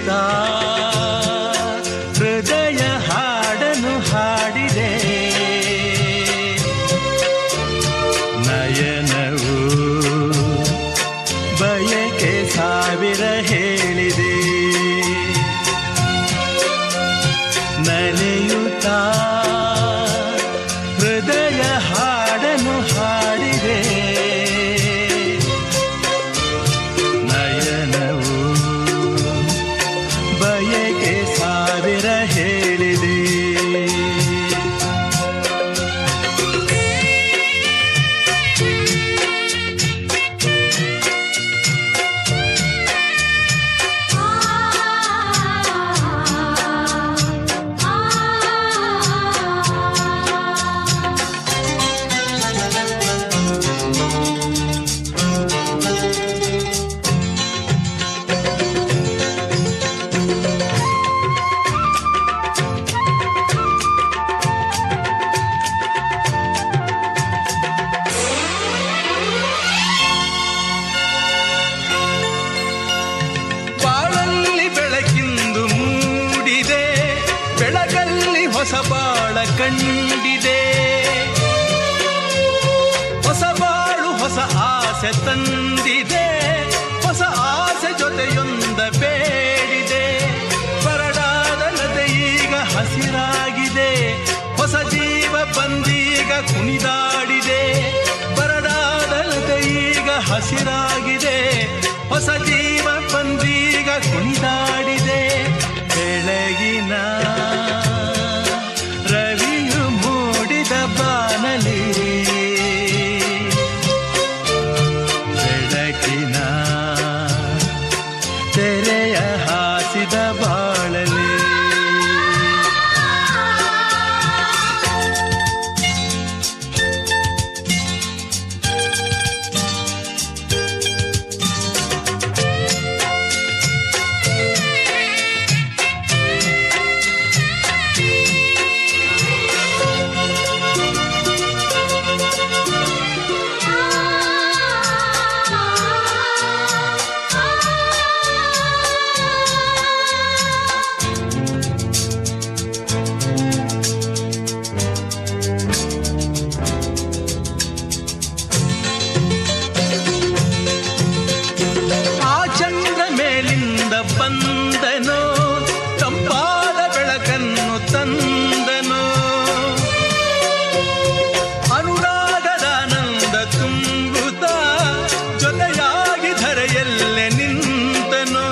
ನೆನೆಯುತ್ತಾ ಹೃದಯ ಹಾಡನು ಹಾಡಿದೆ. ನಯನವು ಬಯಕೆ ಸಾವಿರ ಹೇಳಿದೆ. ನೆನೆಯುತ್ತಾ ಹೃದಯ ಹಾಡನು ಹಾಡಿದೆ. ನಯನವು ಬಯಕೆ ಸಾವಿರ ಹೇಳಿದೆ. ಹೊಸ ಬಾಳ ಕಂಡಿದೆ. ಹೊಸ ಬಾಳು ಹೊಸ ಆಸೆ ತಂದಿದೆ. ಹೊಸ ಆಸೆ ಜೊತೆಯೊಂದ ಬೇಡಿದೆ. ಬರಡಾದ ನದಿ ಈಗ ಹಸಿರಾಗಿದೆ. ಹೊಸ ಜೀವ ಬಂದೀಗ ಕುಣಿದಾಡಿದೆ. ಬರಡಾದ ನದಿ ಈಗ ಹಸಿರಾಗಿದೆ. ಹೊಸ ಜೀವ ಬಂದೀಗ ಕುಣಿದಾಡಿದೆ. ಬೆಳಗಿನ ರವಿಯು ಮೂಡಿದ ಬಾನಲಿ ಬೆಳಕಿನ ತೆರೆಯ ಹಾಸಿದ ಬಾಳಲಿ. ಬಂದನೋ ತಂಪಾದ ಬೆಳಕನ್ನು ತಂದನೋ. ಅನುರಾಗದ ಆನಂದ ತುಂಬುತ್ತ ಜೊತೆಯಾಗಿ ಧರೆಯಲ್ಲೇ ನಿಂತನೋ.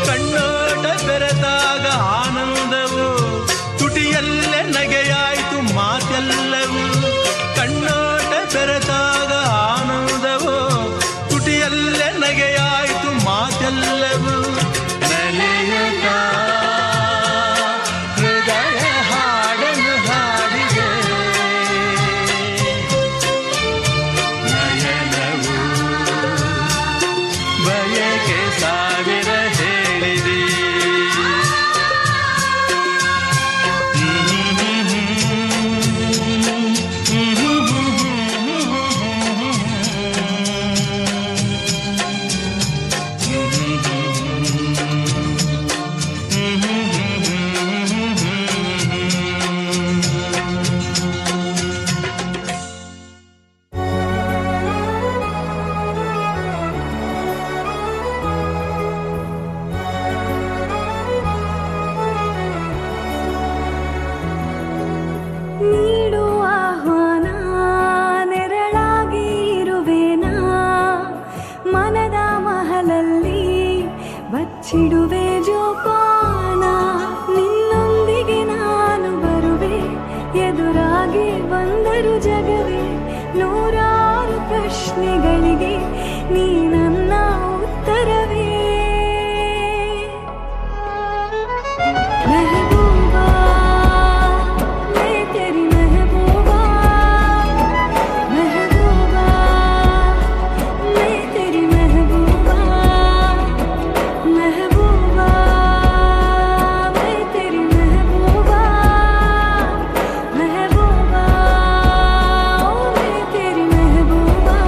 ಕಣ್ಣೋಟ ಬೆರೆತಾಗ ಆನಂದವು ತುಟಿಯಲ್ಲೇ ನಗೆಯಾಯಿತು ಮಾತೆಲ್ಲವೂ. ಕಣ್ಣೋಟ ಬೆರೆತಾಗ ಆನಂದವು ತುಟಿಯಲ್ಲೇ ನಗೆಯಾಯಿತು ಮಾತೆಲ್ಲವೂ. ಹೃದಯ ಹಾಡನು ಹಾಡಿದೆ. ನಯನವು ಬಯಕೆ ಸಾವಿರ ಹೇಳಿದೆ. ಬಚ್ಚಿಡುವೆ ಜೋಪಾನ ನಿನ್ನೊಂದಿಗೆ ನಾನು ಬರುವೆ. ಎದುರಾಗಿ ಬಂದರು ಜಗವೇ ನೂರಾರು ಪ್ರಶ್ನೆಗಳಿಗೆ ನೀ ನನ್ನ ಉತ್ತರವೇ. ಮೆಹಬೂಬಾ ಮೇ ತೆರಿ ಮೆಹಬೂಬಾ. ಮೆಹಬೂಬಾ ಮೇ ತೆರಿ ಮೆಹಬೂಬಾ. ಮೆಹಬೂಬಾ ಮೇ ತೆರಿ ಮೆಹಬೂಬಾ. ಮೆಹಬೂಬಾ ಮೇ ತೆರಿ ಮೆಹಬೂಬಾ.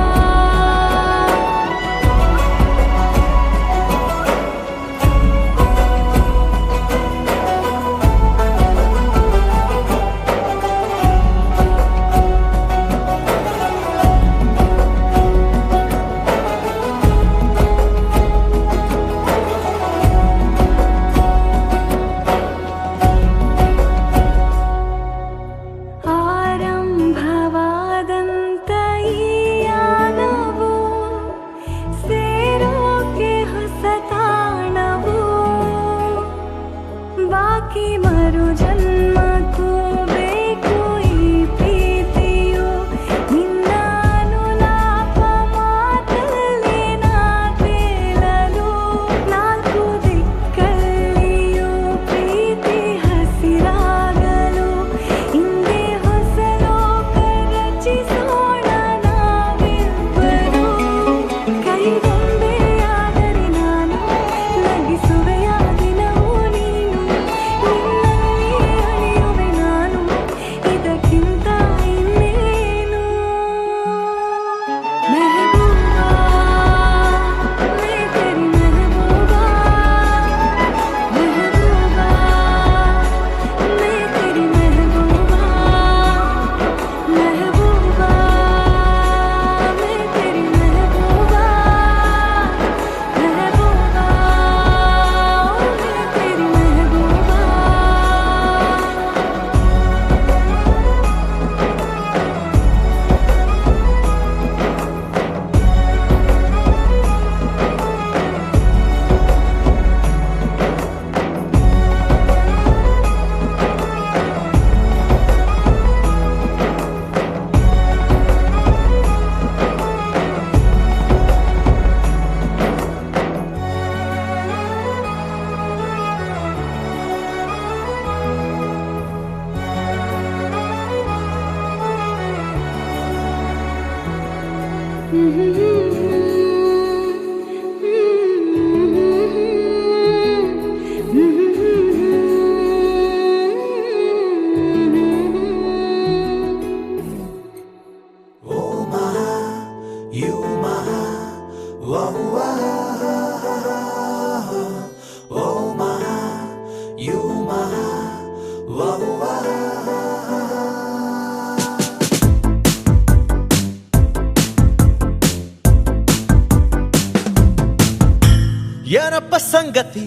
ಏನಪ್ಪ ಸಂಗತಿ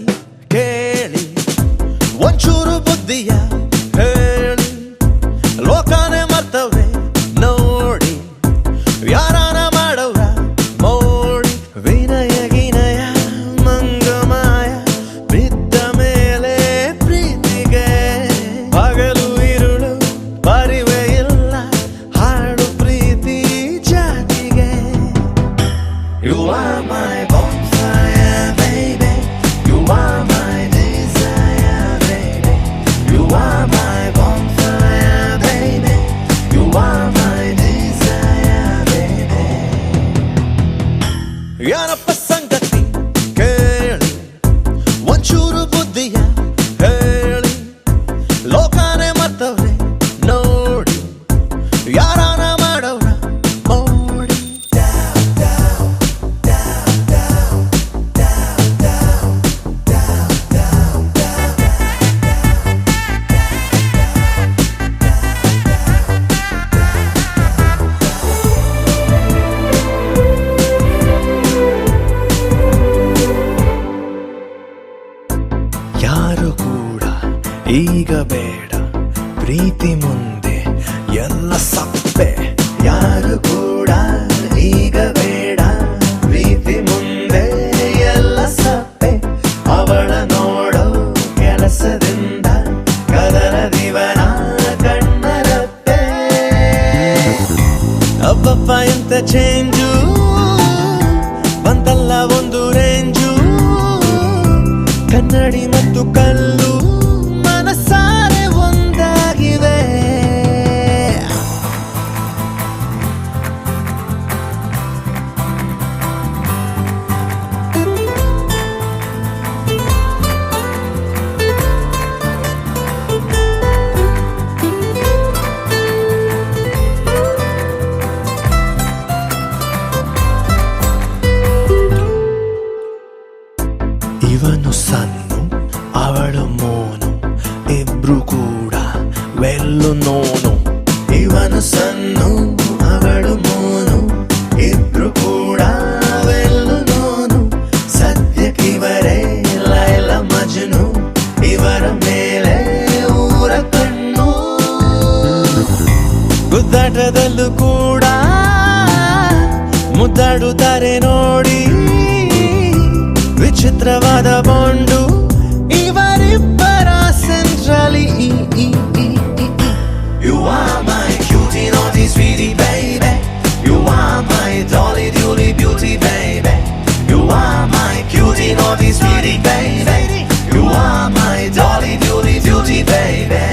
ಕೇಳಿ ಒಂಚೂರು ಬುದ್ಧಿಯ ಹೇಳಿ ಲೋಕಾನೆ ಮರ್ತವ್ರೆ ನೋಡಿ ಯಾರಾನ ಮಾಡವ್ರ ಮೋಡಿ ವಿನಯ ಗಿನಯ ಮಂಗಮಾಯ ಬಿದ್ದ ಮೇಲೆ ಪ್ರೀತಿಗೆ ಹಗಲು ಇರುಳು ಪರಿವೆ ಇಲ್ಲ ಹಾಡು ಪ್ರೀತಿ ಜಾತಿಗೆ You are my bonfire, baby. You are my desire, baby. You are my bonfire, baby. You are my desire, baby. ಏನಪ್ಪ ಸಂಗತಿ ಕೇಳಿ ಒಂಚೂರು ಬುದ್ಧಿಯ ಹೇಳಿ ಲೋಕಾನೆ ಮರ್ತವ್ರೆ ನೋಡಿ ಯಾರಾನ ಮಾಡವ್ರ ಮೋಡಿ ಯಾರು ಕೂಡ ಈಗ ಬೇಡ ಪ್ರೀತಿ ಮುಂದೆ ಎಲ್ಲ ಸಪ್ಪೆ ಯಾರು ಕೂಡ ಈಗ ಬೇಡ ಪ್ರೀತಿ ಮುಂದೆ ಎಲ್ಲ ಸಪ್ಪೆ ಅವಳ ನೋಡೋ ಕೆಲಸದಿಂದ ಕದರ ದಿವನ ಕಣ್ಣರಪ್ಪೆ ಅಬ್ಬಪ್ಪ ಎಂತ ಚೇಂಜು ಬಂತಲ್ಲ ಒಂದು ರೇಂಜು ಕನ್ನಡಿ ಮತ್ತು ಕಲ್ಲು ಮನಸಾರೆ ಒಂದಾಗಿವೆ ಇವನು ಸನ್ನು ಅವಳು ಮೋನು ಇಬ್ರು ಕೂಡ ವೆಲ್ಲು ನೋನು ಇವನು ಸನ್ನು ಅವಳು ಮೋನು ಇಬ್ರು ಕೂಡ ವೆಲ್ಲು ನೋನು ಸದ್ಯಕ್ಕಿವರೇ ಲೈಲ ಮಜ್ನು ಇವರ ಮೇಲೆ ಊರ ಕಣ್ಣು ಗುದ್ದಾಟದಲ್ಲೂ ಕೂಡ ಮುದ್ದಾಡುತ್ತಾರೆ ನೋಡಿ ವಿಚಿತ್ರವಾದ ಬಾಂಡು ಇವರಿಬ್ಬರ centrally You are my cutie naughty sweetie baby. You are my dolly dooley beauty baby. You are my cutie naughty sweetie baby. You are my dolly dooley beauty baby.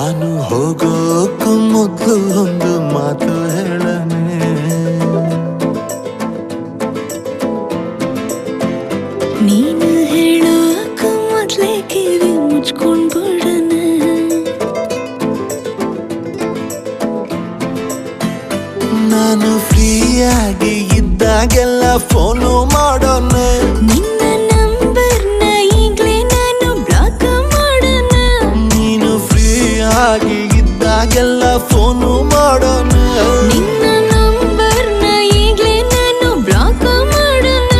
ನಾನು ಹೋಗೋಕ್ಕೂ ಮೊದಲು ಒಂದು ಮಾತು ಹೇಳನೆ. ನೀನು ಹೇಳೋಕ ಮೊದ್ಲೇ ಕಿವಿ ಮುಚ್ಕೊಂಡ್ಬಿಡನೆ. ನಾನು ಫ್ರೀಯಾಗಿ ಇದ್ದಾಗೆಲ್ಲ ಫೋನು ಮಾಡೋನೆ. ನಿನ್ನ ನಂಬರ್ನ ಈಗ್ಲೇ ನಾನು ಬ್ಲಾಕ್ ಮಾಡೋಣ. ನೀನು ಫ್ರೀಯಾಗಿ ಇದ್ದಾಗೆಲ್ಲ ಫೋನು ಮಾಡೋನೆ. ನಿನ್ನ ನಂಬರ್ನ ಈಗ್ಲೇ ನಾನು ಬ್ಲಾಕ್ ಮಾಡೋಣ.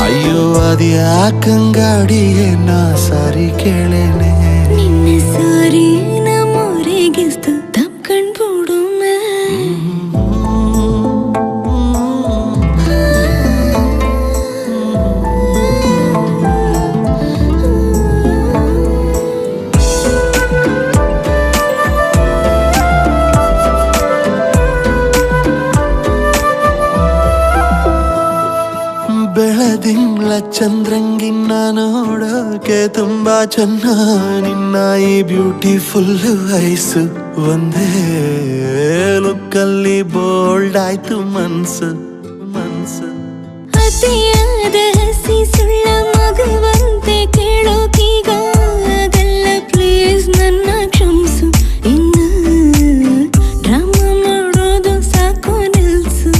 ಅಯ್ಯೋ ಅದ್ಯಾಕಂಗಾಡಿಯೇ ನಾ ಸಾರಿ ಕೇಳೇನೆ. ನಿನ್ನ ಸಾರಿ ನಮ್ಮೂರಿಗಿಸ್ತು ತಪ್ಕೊಂಡ್ಬಿಡುಮೆ. ಬೆಳದಿಂಗ್ಳ ಚಂದ್ರಂಗಿನ್ನ ನೋಡೋಕೆ ತುಂಬಾ ಚೆನ್ನ. ನಿನ್ನ ಈ ಬ್ಯೂಟಿಫುಲ್ ಐಸು ಒಂದೇ ಲುಕ್ಕಲ್ಲಿ ಬೋಲ್ಡ್ ಆಯ್ತು ಮನ್ಸು ಮನ್ಸು. ಅತಿಯಾದ ಹಸಿ ಸುಳ್ಳ ಮಗುವಂತೆ ಕೇಳೋಕೀಗ ಆಗಲ್ಲ. ಪ್ಲೀಸ್ ನನ್ನ ಕ್ಷಮಿಸು. ಇನ್ನು ಡ್ರಾಮಾ ಮಾಡೋದು ಸಾಕು, ನಿಲ್ಸು.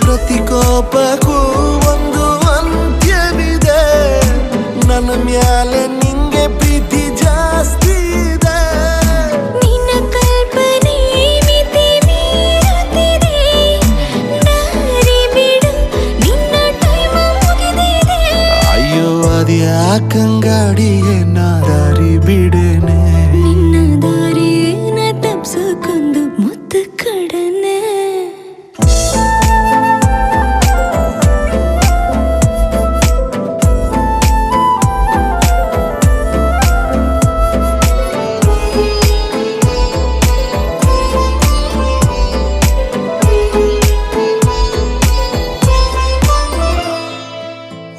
ಪ್ರತಿ ಕೋಪಕ್ಕೂ ಒಂದು ಅಂತ್ಯವಿದೆ. ನನ್ನ ಮ್ಯಾಲೆ ನಿಂಗೆ ಪ್ರೀತಿ ಜಾಸ್ತಿ ಇದೆ. ನಿನ್ನ ಕಲ್ಪನೆ ಮಿತಿ ಮೀರುತ್ತಿದೆ. ದಾರಿ ಬಿಡು, ನಿನ್ನ ಟೈಮ್ ಮುಗಿದಿದೆ. ಅಯ್ಯೋ ಅದ್ಯಾಕಂಗಾಡಿಯೇ ನಾ ದಾರಿ ಬಿಡೇನೆ. ನಿನ್ನ ದಾರಿನ ತಪ್ಸಕ್ಕೊಂದು ಮುತ್ತು ಕಡನೆ.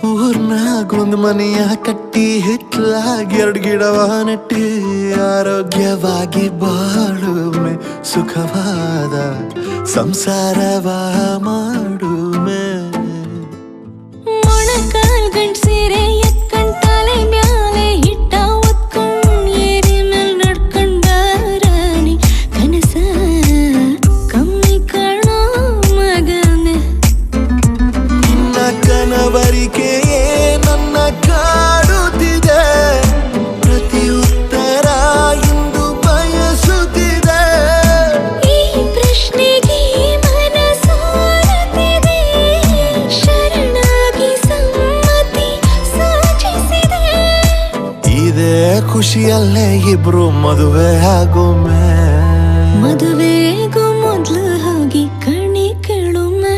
ಊರ್ನಾಗ ಒಂದು ಮನೆಯ ಕಟ್ಟಿ ಹಿತ್ಲಾಗಿ 2 ಗಿಡವ ನೆಟ್ಟಿ ಆರೋಗ್ಯವಾಗಿ ಬಾಳುಮೆ. ಸುಖವಾದ ಸಂಸಾರವ ಮಾಡುಮೆ. ಮೊಣಕಾಲ್ ಗಂಟ್ ಸೀರೆ ಎತ್ಕೊಂಡ್ ತಲೆ ಮ್ಯಾಲೆ ಹಿಟ್ಟ ಒತ್ಕೊಂಡ್ ಏರಿ ಮೇಲ್ ನಡ್ಕೊಂಡ್ ಬಾರಾಣಿ. ಕನಸ ಕಮ್ಮಿ ಕಾಣೋ ಮಗನೆ. ನಿನ್ನ ಕನವರಿಕೆಯೇ ನನ್ನ ಕಾಡುತ್ತಿದೆ. ಪ್ರತಿ ಉತ್ತರ ಇಂದು ಬಯಸುತ್ತಿದೆ. ಈ ಪ್ರಶ್ನೆಗೆ ಮನಸೋರುತ್ತಿದೆ. ಶರಣಾಗಿ ಸಮ್ಮತಿ ಸೂಚಿಸಿದೆ. ಇದೇ ಖುಷಿಯಲ್ಲೇ ಇಬ್ರು ಮದುವೆ ಆಗೋಮೆ. ಮದುವೆಗೂ ಮೊದ್ಲು ಹೋಗಿ ಕಣಿ ಕೇಳುಮೆ.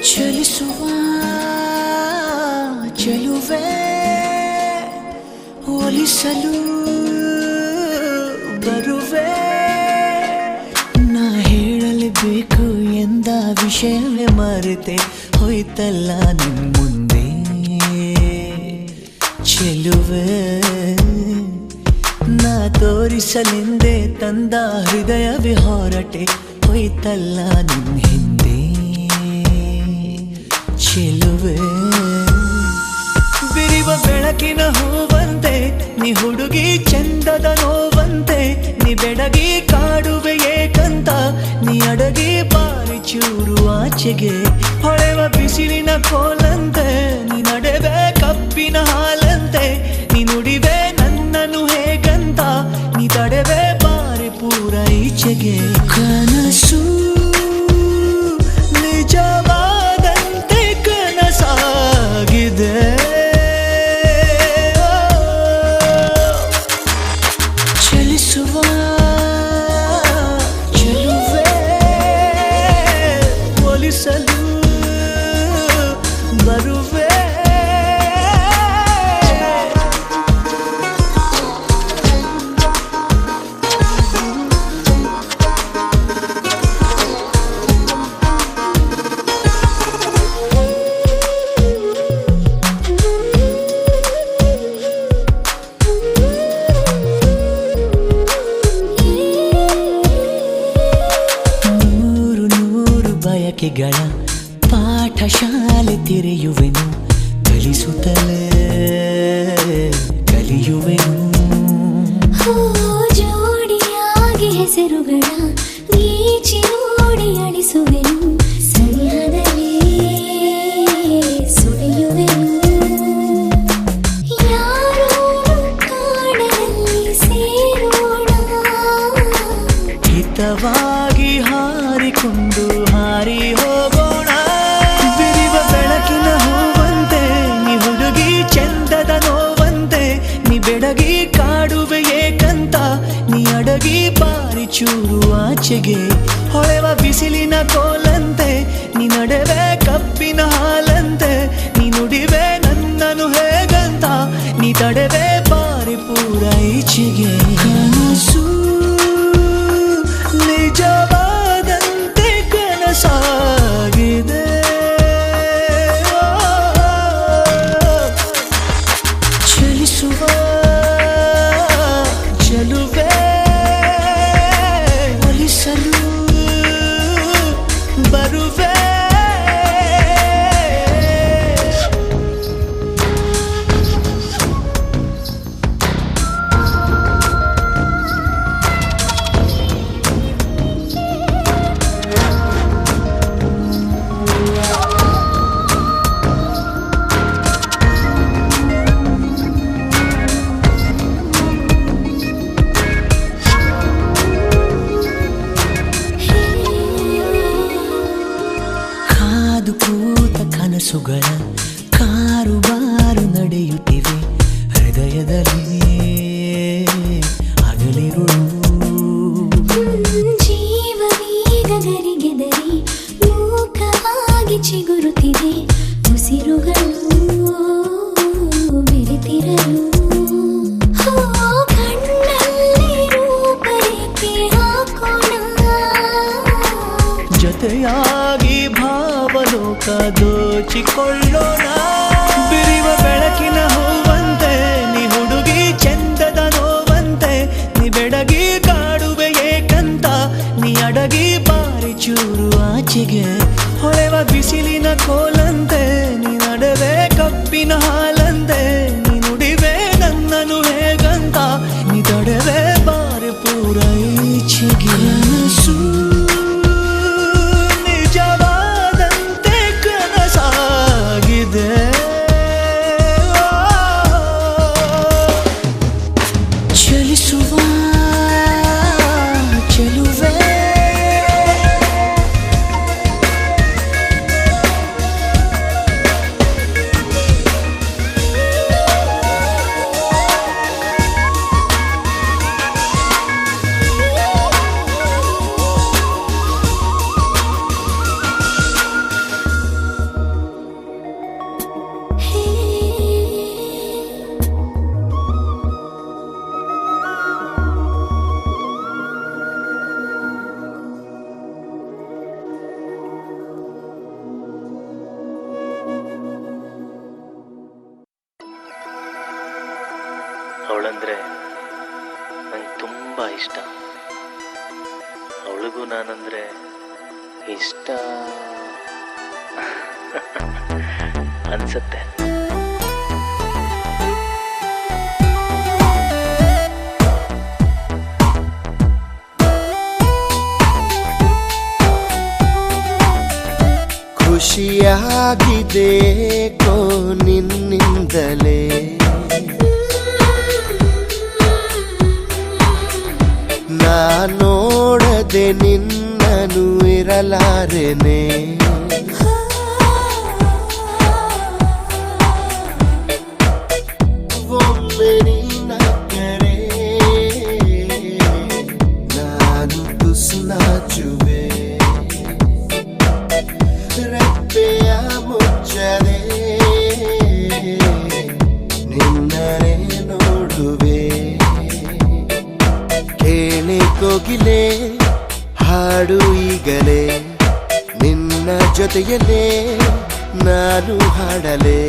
ಚಲಿಸುವ ಚೆಲುವೆ ಒಲಿಸಲು ಬರುವೆ. ನಾ ಹೇಳಲೇಬೇಕು ಎಂದ ವಿಷಯವೇ ಮರೆತೆ ಹೋಯ್ತಲ್ಲ ನಿನ್ ಮುಂದೆ. ಚೆಲುವೆ ನಾ ತೋರಿಸಲೆಂದೇ ತಂದ ಹೃದಯವೇ ಹೊರಟೆ ಹೋಯ್ತಲ್ಲ ನಿನ್ ಹಿಂದೆ. ಚೆಲುವೆ ಬಿರಿವ ಬೆಳಕಿನ ಹೂವಂತೆ ನೀ ಹುಡುಗಿ ಚಂದದ ನೋವಂತೆ. ನೀ ಬೆಡಗಿ ಕಾಡುವೆ ಏಕಂತ ನೀ ಅಡಗಿ ಬಾರಿ ಚೂರು ಆಚೆಗೆ. ಹೊಳೆವ ಬಿಸಿಲಿನ ಕೋಲಂತೆ ನೀ ನಡೆವೆ ಕಪ್ಪಿನ ಹಾಲಂತೆ. ನೀ ನುಡಿವೆ ನನ್ನನ್ನು ಹೇಗಂತ ನೀ ತಡೆವೆ ಬಾರಿ ಪೂರ ಈಚೆಗೆ. ಕನಸು ನಿಜವಾದಂತೆ ಕನಸಾಗಿದೆ. ಚಲಿಸುವ ಚೆಲುವೆ ಒಲಿಸಲು ಪ್ರೀತಿಗಳ ಪಾಠಶಾಲೆ ತೆರೆಯುವೆನು, ಕಲಿಸುತ್ತಲೇ ಕಲಿಯುವೆನು. ಹೋ ಜೋಡಿಯಾಗಿ ಹೆಸರುಗಳ ಗೀಚಿ ನೋಡಿ ಅಳಿಸುವೆನು, ಸರಿಯಾದಲ್ಲಿ ಸುಳಿಯುವೆನು. ಯಾರೋ ಕಾಡಲ್ಲಿ ಸೇರೋಣ, ಹಿತವಾಗಿ ಹಾರಿಕೊಂಡು ಹಾರಿ ಹೋಗೋಣ. ಬಿರಿವ ಬೆಳಕಿನ ಹೂವಂತೆ ನೀ ಹುಡುಗಿ ಚಂದದ ನೋವಂತೆ, ನೀ ಬೆಡಗಿ ಕಾಡುವೆ ಏಕಂತ, ನೀ ಅಡಗಿ ಬಾರಿ ಚೂರು ಆಚೆಗೆ. ಹೊಳೆವ ಬಿಸಿಲಿನ ಕೋಲಂತೆ ನೀ ನಡೆವೆ ಕಬ್ಬಿನ ಹಾಲಂತೆ, ನೀ ನುಡಿವೆ ನನ್ನನು ಹೇಗಂತ, ನೀ ತಡೆವೆ ಬಾರಿ ಪೂರ ಈಚೆಗೆ. ಕನಸು ನಿಜವಾದಂತೆ ಕನಸಾಗಿದೆ, ಚಲಿಸುವ ಚೆಲುವೆ ಒಲಿಸಲು ಬರುವೆ. ಕಾದು ಕೂತ ಕನಸುಗಳ ಕಾರುಬಾರು ನಡೆಯುತ್ತಿವೆ, ಹೃದಯದಲ್ಲಿ ಹಗಲಿರುಳು. ಜೀವವೀಗ ಗರಿಗೆದರಿ ಮೂಕವಾಗಿ ಚಿಗುರುತ್ತಿದೆ, ಉಸಿರುಗಳು ಬೆರೆತಿರಲು. ಹೋ ಕಣ್ಣಲ್ಲಿ ರೂಪರೇಖೆ ಹಾಕೋಣ, ಜೊತೆಯಾಗಿ ಭಾವಲೋಕ ದೋಚಿಕೊಳ್ಳೋಣ. ಬಿರಿವ ಬೆಳಕಿನ ಹೂವಂತೆ ನೀ ಹುಡುಗಿ ಚಂದದ ನೋವಂತೆ, ನೀ ಬೆಡಗಿ ಕಾಡುವೆ ಏಕಂತ, ನೀ ಅಡಗಿ ಬಾರಿ ಚೂರು ಆಚೆಗೆ. ಹೊಳೆವ ಬಿಸಿಲಿನ ಕೋಲಂತೆ ನೀ ನಡೆವೆ ಕಬ್ಬಿನ ಹಾಲಂತೆ, ನೀ ನುಡಿವೆ ನನ್ನನು ಹೇಗಂತ, ನೀ ತಡೆವೆ ಬಾರಿ ಪೂರ ಈಚೆಗೆ. ಕನಸು ನಿಜವಾದಂತೆ ಕನಸಾಗಿದೆ, ಚಲಿಸುವ ಚೆಲುವೆ. ಅವಳಂದ್ರೆ ನಂಗೆ ತುಂಬ ಇಷ್ಟ, ಅವಳಿಗೂ ನಾನಂದ್ರೆ ಇಷ್ಟ ಅನ್ಸತ್ತೆ. ಖುಷಿಯಾಗಿದೆ ಕೋ ನಿನ್ನಿಂದಲೇ, ನಾ ನೋಡದೆ ನಿನ್ನನು ಇರಲಾರೆನೆ. ಒಮ್ಮೆ ನಿನ್ನ ಕರೆ ನಾನು ತುಸುನಾಚುವೆ, ರೆಪ್ಪೆಯ ಮುಚ್ಚದೆ ನಿನ್ನನೆ ನೋಡುವೆ. ಕೇಳಿ ಕೋಗಿಲೆ ಹಾಡು ಈಗಲೇ, ನಿನ್ನ ಜೊತೆಯಲ್ಲೇ ನಾನು ಹಾಡಲೇ.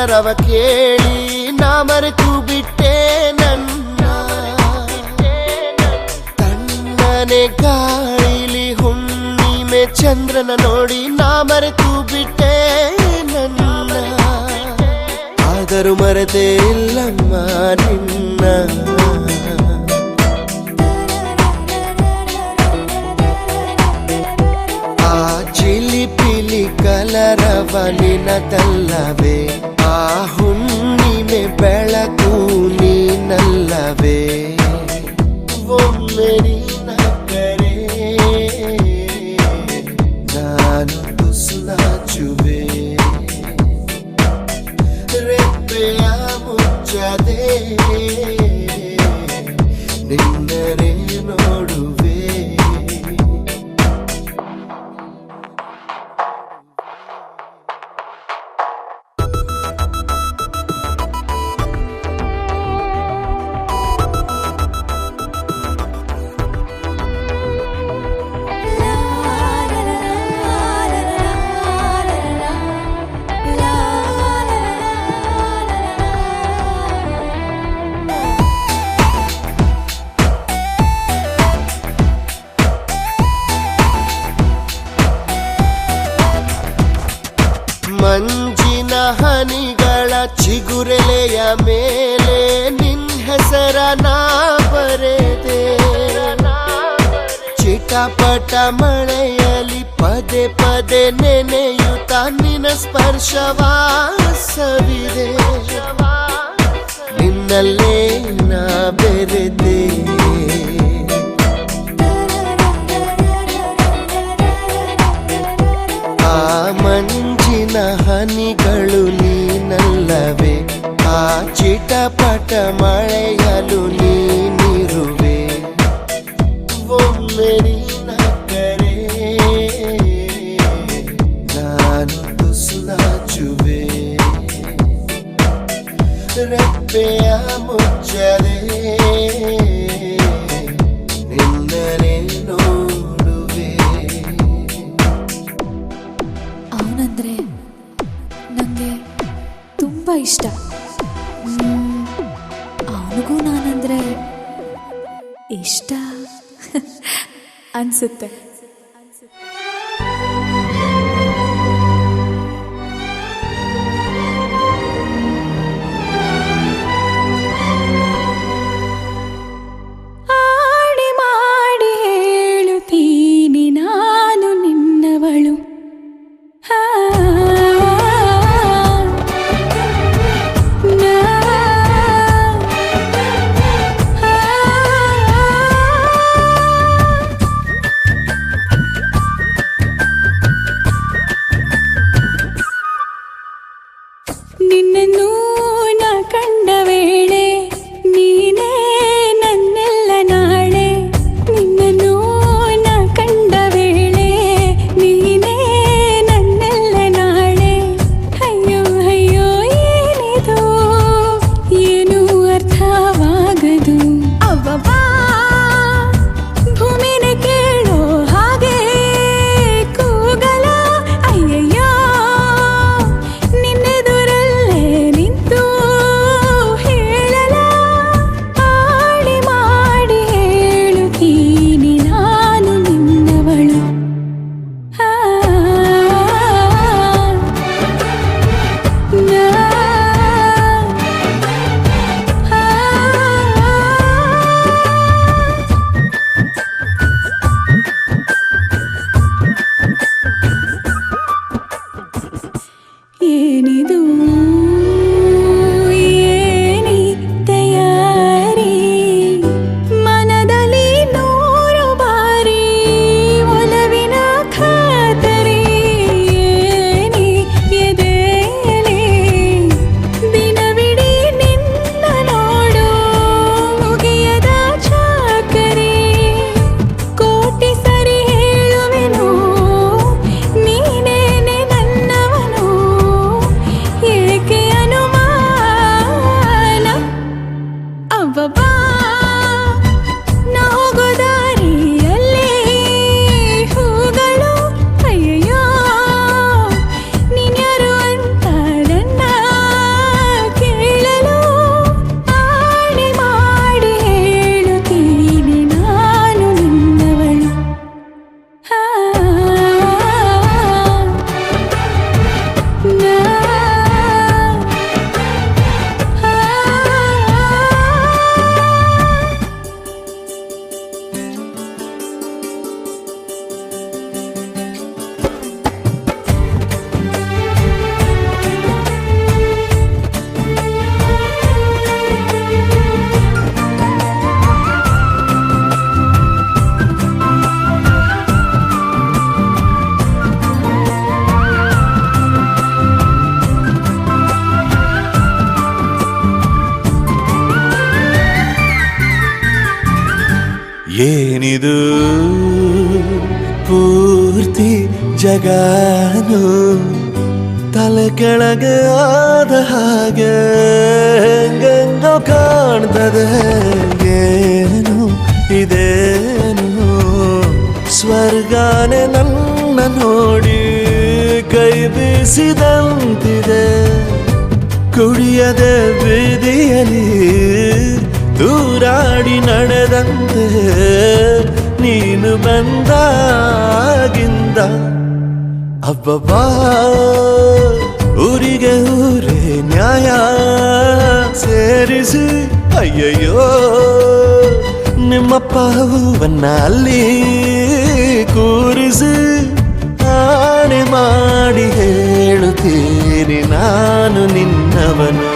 ಕಲರವ ಕೇಳಿ ನಾ ಮರೆತು ಬಿಟ್ಟೆ ನನ್ನ ತಣ್ಣನೆ ಗಾಳಿಲಿ ಹುಣ್ಣಿಮೆ ಚಂದ್ರನ ನೋಡಿ ನಾ ಮರೆತು ಬಿಟ್ಟೆ ನನ್ನ ಆದರೂ ಮರೆತೇ ಇಲ್ಲಮ್ಮ ನಿನ್ನ ಆ ಚಿಲಿಪಿಲಿ ಕಲರವ ನಿನದಲ್ಲವೇ ಆ ಹುಣ್ಣಿಮೆ ಬೆಳಕು ನೀನಲ್ಲವೇ ಒಮ್ಮೆ ನಿನ್ನ ಕರೆ ನಾನು ತುಸು ನಾಚುವೆ ರೆಪ್ಪೆಯ ಮುಚ್ಚದೆ ನಿನ್ನರೆ ನೋಡುವೆ ಮಂಜಿನ ಹನಿಗಳ ಚಿಗುರೆಲೆಯ ಮೇಲೆ ನಿನ್ ಹೆಸರ ನಾ ಬರೆದೆ ಚಿಟಪಟ ಮಳೆಯಲಿ ಪದೇ ಪದೇ ನೆನೆಯುತ್ತ ನಿನ್ನ ಸ್ಪರ್ಶವಾಸವಿದೆ ನಿನ್ನಲ್ಲೇ ನಾ ಬೆರೆದೆ ಆ ಮಂಜಿನ ಹನಿಗಳು ನೀನಲ್ಲವೇ ಆ ಚಿಟಪಟ ಮಳೆಯಲು ನೀನಿರುವೆ ಒಮ್ಮೆ ನಿನ್ನ ಕರೆ ನಾನು ತುಸು ನಾಚುವೆ ರೆಪ್ಪೆಯ ಮುಚ್ಚದೆ ನಿನ್ನನೆ ನೋಡುವೆ ಅವನಂದ್ರೆ ನನಗೆ ತುಂಬ ಇಷ್ಟ. ಅವನಿಗೂ ನಾನಂದ್ರೆ ಇಷ್ಟ ಅನ್ಸುತ್ತೆ. ಆಡಿ ಮಾಡಿ ಹೇಳುತ್ತೀನಿ ನಾನು ನಿನ್ನವಳು. ನಿನ್ನನ್ನು ನಾ ಕಂಡ ವೇಳೆ ನೀನೇ ನನ್ನೆಲ್ಲ ನಾಳೆ. ನಿನ್ನನ್ನು ನಾ ಕಂಡ ವೇಳೆ ನೀನೇ ನನ್ನೆಲ್ಲ ನಾಳೆ. ಅಯ್ಯೋ ಅಯ್ಯೋ ಏನಿದು ಏನು ಅರ್ಥವಾಗದು. ಅವ್ವವ್ವಾ ಭೂಮಿನೇ ಕೇಳೋ ಹಾಗೆ ಕೂಗಲ. ಅಯ್ಯಯ್ಯೋ ನಿನ್ನೆದುರಲ್ಲೇ ನಿಂತು ಹೇಳಲ. ಆಡಿ ಮಾಡಿ ಹೇಳುತ್ತೀನಿ ನಾನು ನಿನ್ನವಳು. ಏನಿದು ಏನಿ ತಯಾರಿ ಮನದಲ್ಲಿ ನೂರು ಬಾರಿ ಒಲವಿನ ಖಾತರಿ. ಏನಿ ಎದೆಯಲ್ಲಿ ದಿನವಿಡೀ ನಿನ್ನ ನೋಡು ಮುಗಿಯದ ಚಾಕರಿ. ಕೋಟಿ ಸರಿ ಹೇಳುವೆನು ನೀನೇನೆ ನನ್ನವನು. ಏಕೆ ಅನುಮಾನ. ಅವ್ವವ್ವಾ ನಾ ಹೋಗೋ ದಾರಿಯಲ್ಲಿ ಹೂಗಳು. ಅಯ್ಯಯ್ಯೋ ನೀನ್ಯಾರು ಅಂತ ನನ್ನ ಏನಿದು ಪೂರ್ತಿ ಜಗಾನು ತಲೆ ಕೆಳಗೆ ಆದ ಹಾಗೆ ಹೆಂಗೆಂಗೋ ಕಾಣ್ತದೆ. ಏನು ಇದೇನು ಸ್ವರ್ಗಾನೆ ನನ್ನ ನೋಡಿ ಕೈ ಬೀಸಿದಂತಿದೆ. ಕುಡಿಯದೆ ಬೀದಿಯಲ್ಲಿ ದೂರಾಡಿ ನಡೆದಂತೆ ನೀನು ಬಂದಾಗಿಂದ ಅಬ್ಬಬ್ಬಾ ಊರಿಗೆ ಊರೇ ನ್ಯಾಯ ಸೇರಿಸಿ ಅಯ್ಯಯ್ಯೋ ನಿಮ್ಮಪ್ಪ ಹೂವನ್ನ ಅಲ್ಲಿ ಕೂರಿಸಿ ಆಣೆ ಮಾಡಿ ಹೇಳುತ್ತೀನಿ ನಾನು ನಿನ್ನವನು.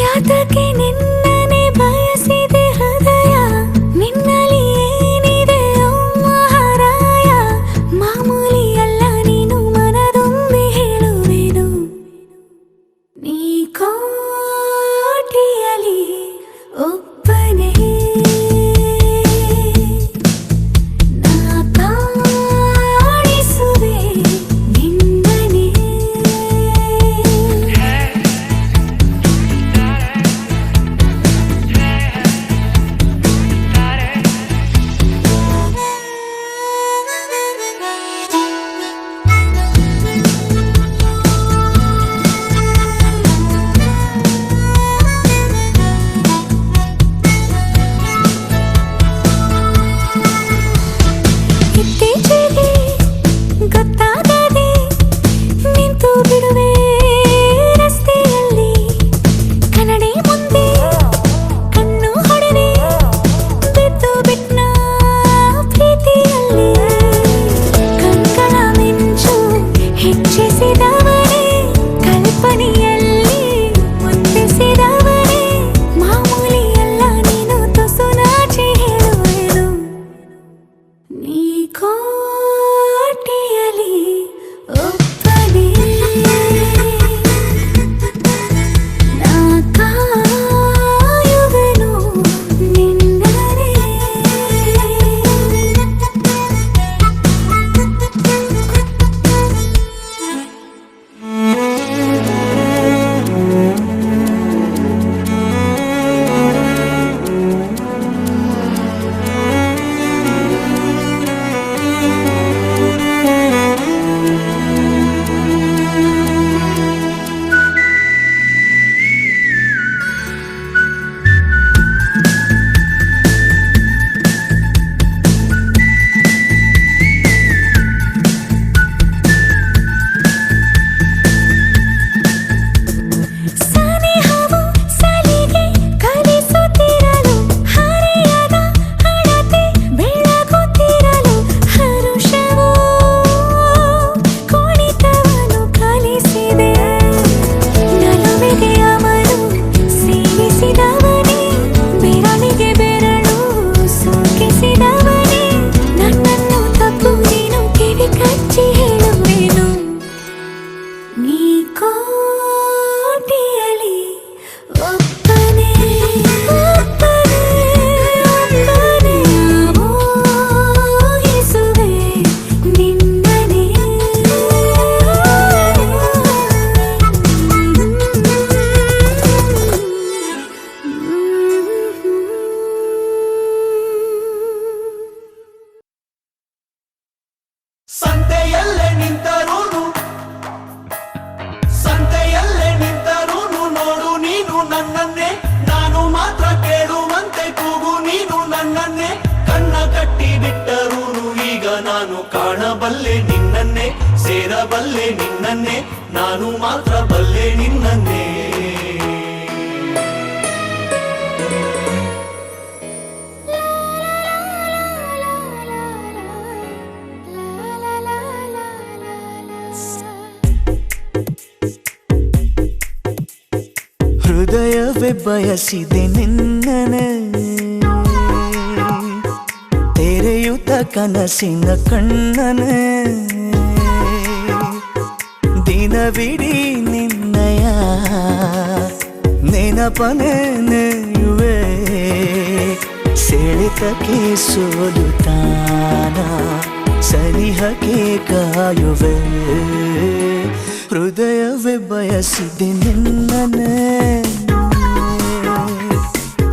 ಯಾತಕ್ಕೆ ನಿನ್ನನೆ ಬಯಸಿದೆ ಹೃದಯ, ನಿನ್ನಲ್ಲಿ ಏನಿದೆ ಮಹಾರಾಯ. ಮಾಮೂಲಿ ಅಲ್ಲ ನೀನು ಮನದೊಮ್ಮೆ ಹೇಳುವೆನು, ನೀ ಕೋಟಿಯಲಿ ಒಬ್ಬನೇ ನಾ ಕಾಣಿಸುವೆ ನಿನ್ನನೆ. ಇತ್ತೀಚೆಗೆ ಗೊತ್ತಾಗದೆ ನಿಂತು ಬಿಡುವೆ ರಸ್ತೆಯಲ್ಲಿ, ಕನ್ನಡಿ ಮುಂದೆ ಕಣ್ಣು ಹೊಡೆದೆ ಬಿದ್ದು ಬಿಟ್ನ ಪ್ರೀತಿಯಲ್ಲಿ. ಕಂಗಳ ಮಿಂಚು ಹೆಚ್ಚಿಸಿದವನೇ, ಕಲ್ಪನೆಯಲ್ಲಿ ಹೊಂದಿಸಿದವನೇ. ಮಾಮೂಲಿ ಅಲ್ಲ ನೀನು ತುಸು ನಾಚಿ ಹೇಳುವೆನು, ನೀ ಸಂತೆಯಲ್ಲೇ ನಿಂತರೂನು ಸಂತೆಯಲ್ಲೇ ನಿಂತರೂನು ನೋಡು ನೀನು ನನ್ನನ್ನೇ, ನಾನು ಮಾತ್ರ ಕೇಳುವಂತೆ ಕೂಗು ನೀನು ನನ್ನನ್ನೇ. ಕಣ್ಣ ಕಟ್ಟಿ ಬಿಟ್ಟರೂನು ಈಗ ನಾನು ಕಾಣಬಲ್ಲೆ ನಿನ್ನನ್ನೇ, ಸೇರಬಲ್ಲೆ ನಿನ್ನನ್ನೇ, ನಾನು ಮಾತ್ರ ಬಲ್ಲೆ ನಿನ್ನನ್ನೇ. ಹೃದಯವೇ ಬಯಸಿದೆ ನಿನ್ನನೆ, ತೆರೆಯುತ್ತ ಕನಸಿನ ಕಣ್ಣನೆ. ದಿನವಿಡೀ ನಿನ್ನಯ ನೆನಪನೆ ನೆಯುವೆ, ಸೆಳೆತಕ್ಕೆ ಸೋಲುತ್ತಾನ ಸನಿಹಕ್ಕೆ ಕಾಯುವೆ. ಹೃದಯವೇ ಬಯಸಿದೆ ನಿನ್ನನೆ,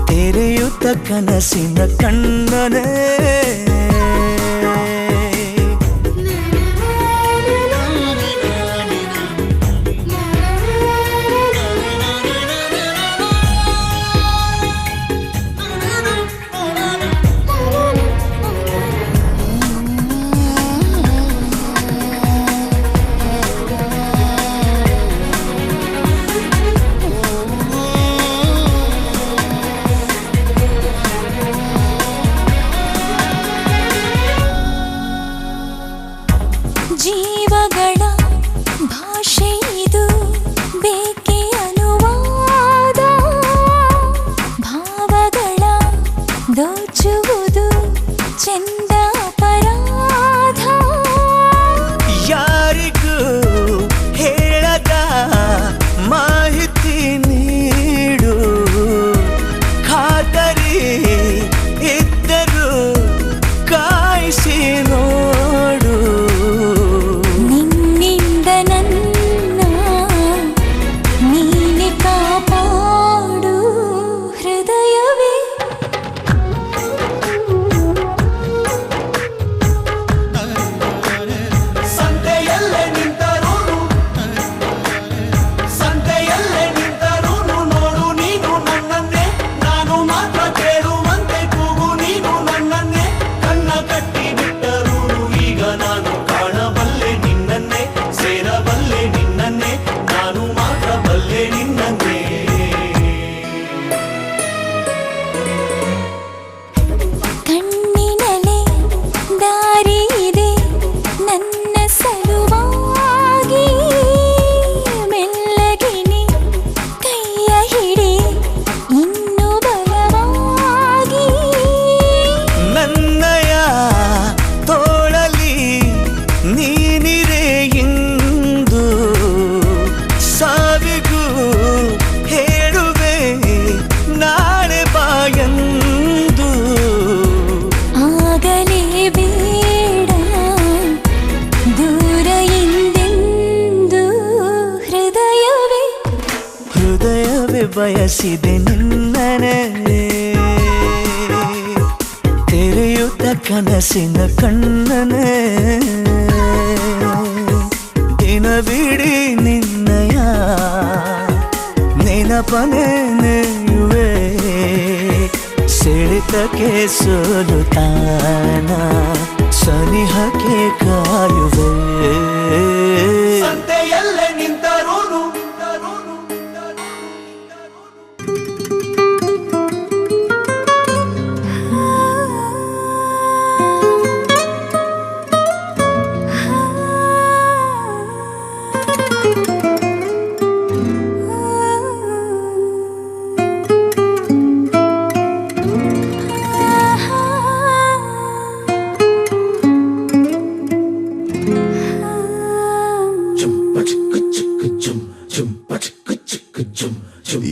ತೆರೆಯುತ್ತ ಕನಸಿನ ಕಣ್ಣನೆ. ಜೀವಗಳ ಭಾಷೆ ಇದು, ಬೇಕೆ ಅನುವಾದ. ಭಾವಗಳ ದೋಚುವುದು ಚೆಂದ ಅಪರಾಧ. ಯಾರಿಗೂ ಹೇಳದ ಮಾಹಿತಿ ನೀಡು, ಖಾತರಿ ಇದ್ದರೂ ಕಾಯಿಸಿ ನೋಡು. ನಿನ್ನಿಂದ ನನ್ನ ನೀನೆ ಕಾಪಾಡು. ಹೃದಯವೇ ಸಂತೆಯಲ್ಲೇ ನಿಂತರೂನು ಸಂತೆಯಲ್ಲೇ ನಿಂತರೂನು ನೋಡು ನೀನು ನನ್ನನ್ನೇ, ನಾನು ಮಾತ್ರ ಕೇಳುವಂತೆ ಕೂಗು ನೀನು ನನ್ನನ್ನೇ. ಕಣ್ಣ ಕಟ್ಟಿ ಬಿಟ್ಟರೂನು ಈಗ ನಾನು ಕಾಣಬಲ್ಲೆ ನಿನ್ನನ್ನೇ, ಸೇರಬಲ್ಲೆ ನಿನ್ನನ್ನೇ, ನಾನು ಮಾತ್ರ ಬಲ್ಲೆ ನಿನ್ನನ್ನೇ. ಕಣ್ಣಿನಲೆ ದಾರಿ ಇದೆ ನನ್ನ ಸಲುವಾಗಿ. ಮೆಲ್ಲಗಿನಿ ಕೈಯ ಹಿಡಿ ಇನ್ನು ಬಲವಾಗಿ. ನನ್ನಯ ತೋಳಲಿ ನೀನಿರೆ ಇಂದು, ಸಾವಿಗೂ ಹೇಳುವೆ ನಾಳೆ ಬಾಯಂದು. ಆಗಲೇ ಬೇಡ ದೂರ ಎಂದೆಂದು. ಹೃದಯವೇ ಹೃದಯವೇ ಬಯಸಿದೆ ನಿನ್ನನೆ, ತೆರೆಯುತ್ತ ಕನಸಿನ ಕಣ್ಣನೆ. ದಿನವಿಡೀ ನಿನ್ನಯ ನೆನಪನೆ ನೆಯುವೆ, ಸೆಳೆತಕ್ಕೆ ಸೋಲುತ್ತಾನ ಸನಿಹಕ್ಕೆ ಕಾಯುವೆ. ಸಂತೆಯಲ್ಲೇ ನಿಂತರೂನು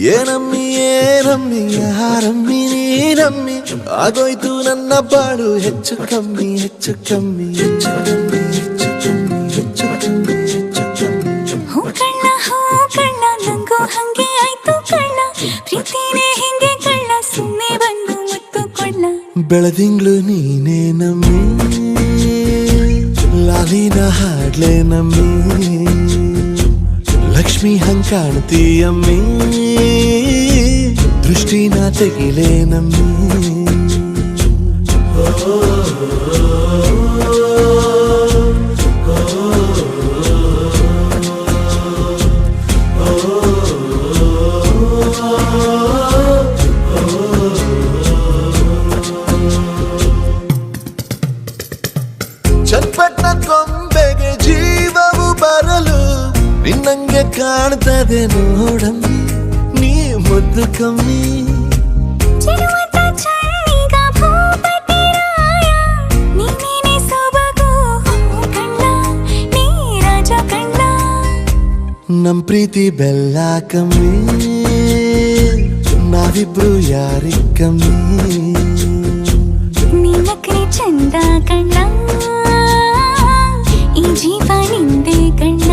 ಏನಮ್ಮಿ ಏನಮ್ಮಿ ಯಾರಮ್ಮಿ ನೀನಮ್ಮಿ, ಆಗೋಯ್ತು ನನ್ನ ಬಾಳು ಹೆಚ್ಚು ಕಮ್ಮಿ ಹೆಚ್ಚು ಕಮ್ಮಿ ಹೆಚ್ಚು ಕಮ್ಮಿ ಹೆಚ್ಚು ಕಮ್ಮಿ ಹೆಚ್ಚು ಕಮ್ಮಿ ಹೆಚ್ಚು ಕಮ್ಮಿ. ಹೂ ಕಳ್ಳ ನಂಗೂ ಹಂಗೆ ಆಯ್ತು ಕಳ್ಳ. ಪ್ರೀತಿನೇ ಹಿಂಗೆ ಕಳ್ಳ, ಸುಮ್ಮನೆ ಬಂದು ಮುತ್ತು ಕೊಳ್ಳ. ಬೆಳದಿಂಗ್ಳು ನೀನೇ ನಮ್ಮಿ, ಲಾಲಿ ಆಗ್ಲೇ ನಮ್ಮಿ ಲಕ್ಷ್ಮಿ ಹಂಗ್ ಕಾಣ್ತೀಯಮ್ಮಿ ದೃಷ್ಟಿನ ತೆಗಿಲೇ ನಮ್ಮಿ ಚಟ್ಪಟ್ನ ಕೊಂಬೆಗೆ ಜೀವವು ಬರಲು ನಿನ್ನಂಗೆ ಕಾಣ್ತದೆ ನೋಡಮ್ಮಿ ನೀ ಮುದ್ದು ಕಮ್ಮಿ ಚಿರುವತ ಚಳ್ಳಿಗ ಭೂಪತಿ ರಾಯ ನೀನೇನೆ ಸೊಬಗು ಕಣ್ಣ ನೀ ರಾಜ ಕಣ್ಣ ನಮ್ ಪ್ರೀತಿ ಬೆಲ್ಲ ಕಮ್ಮಿ ನಾವಿಬ್ರು ಯಾರಿಗ್ ಕಮ್ಮಿ ನೀನಕ್ರೆ ಚಂದ ಕಣ್ಣ ಈ ಜೀವ ನಿಂದೆ ಕಣ್ಣ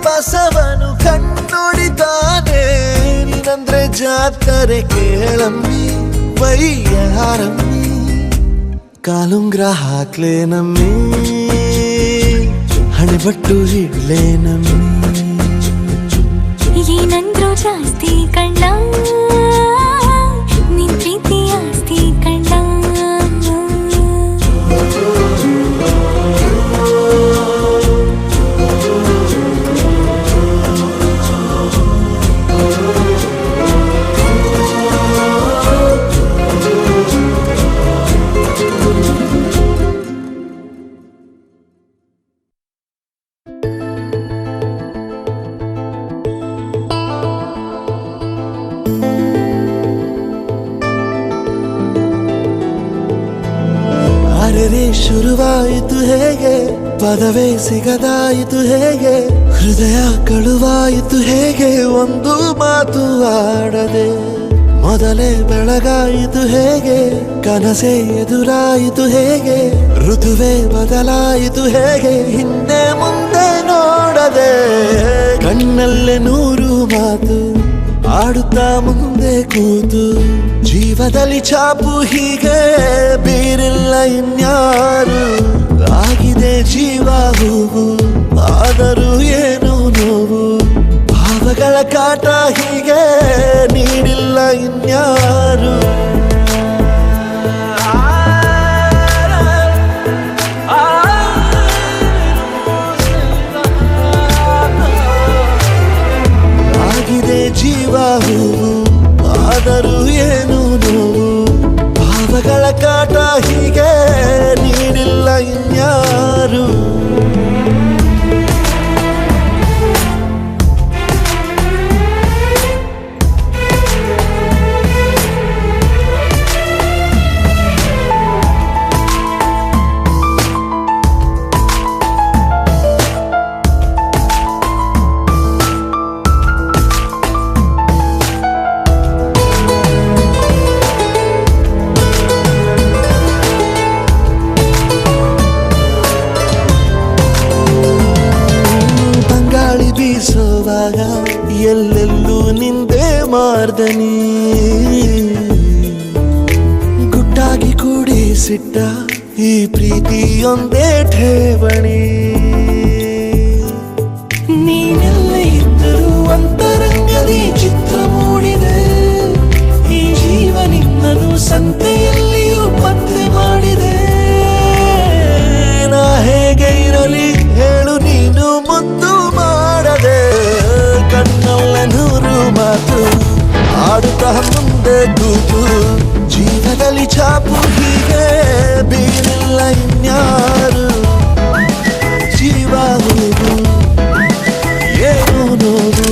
ಬಸವನು ಕಣ್ಣೊಡಿತಾನೆ ನೀನಂದ್ರೆ ಜಾತ್ರೆ ಕೇಳಮ್ಮಿ ವೈಯಾರಮ್ಮಿ ಕಾಲುಂಗ್ರ ಹಾಕ್ಲೇ ನಮ್ಮಿ ಹಣೆಬಟ್ಟು ಹಿಡ್ಲೇ ನಮ್ಮಿ ಏನಂದ್ರು ಜಾಸ್ತಿ ಕಣ್ಣ ನಿನ್ ಪ್ರೀತಿ ಆಸ್ತಿ ಕಣ್ಣ ಅರೆರೆ ಶುರುವಾಯಿತು ಹೇಗೆ ಪದವೇ ಸಿಗದಾಯಿತು ಹೇಗೆ ಹೃದಯ ಕಳುವಾಯಿತು ಹೇಗೆ ಒಂದು ಮಾತು ಆಡದೆ ಮೊದಲೇ ಬೆಳಗಾಯಿತು ಹೇಗೆ ಕನಸೇ ಎದುರಾಯಿತು ಹೇಗೆ ಋತುವೇ ಬದಲಾಯಿತು ಹೇಗೆ ಹಿಂದೆ ಮುಂದೆ ನೋಡದೆ ಕಣ್ಣಲ್ಲೇ ನೂರು ಮಾತು ಆಡುತ್ತಾ ಮುಂದೆ ಕೂತು ಜೀವದಲ್ಲಿ ಛಾಪು ಹೀಗೆ ಬೀರಿಲ್ಲ ಇನ್ಯಾರು ಆಗಿದೆ ಜೀವ ಹೂವು ಆದರೂ ಏನು ನೋವು ಭಾವಗಳ ಕಾಟ ಹೀಗೆ ನೀಡಿಲ್ಲ ಇನ್ಯಾರು ಆಗಿದೆ ಜೀವ ಹೂವು ಆದರೂ ಏನು ನೋವು ಭಾವಗಳ ಕಾಟ ಹೀಗೆ ನೀಡಿಲ್ಲ ಇನ್ಯಾರು ಬೀಸೋವಾಗ ಎಲ್ಲೆಲ್ಲೂ ನಿಂದೆ ಮಾರ್ದನಿ ಗುಟ್ಟಾಗಿ ಕೂಡಿಸಿಟ್ಟ ಈ ಪ್ರೀತಿಯೊಂದೇ ಠೇವಣಿ ನೀನೆಲ್ಲ ಇದ್ದರೂ ಅಂತರಂಗದಿ ಚಿತ್ರ ಮೂಡಿದೆ ಈ ಜೀವ ನಿನ್ನನು ಸಂತೆಯಲ್ಲಿಯೂ ಪತ್ತೆ ಮಾಡಿದೆ ನಾ ಹೇಗೆ ಇರಲಿ ಹೇಳು ನೀನು ಮುದ್ದು ತೂತು ಜೀವದಲ್ಲಿ ಛಾಪು ಹೀಗೆ ಬೀರಿಲ್ಲ ಇನ್ಯಾರು ಜೀವ ಹೋಗು ಏನು ನೋವು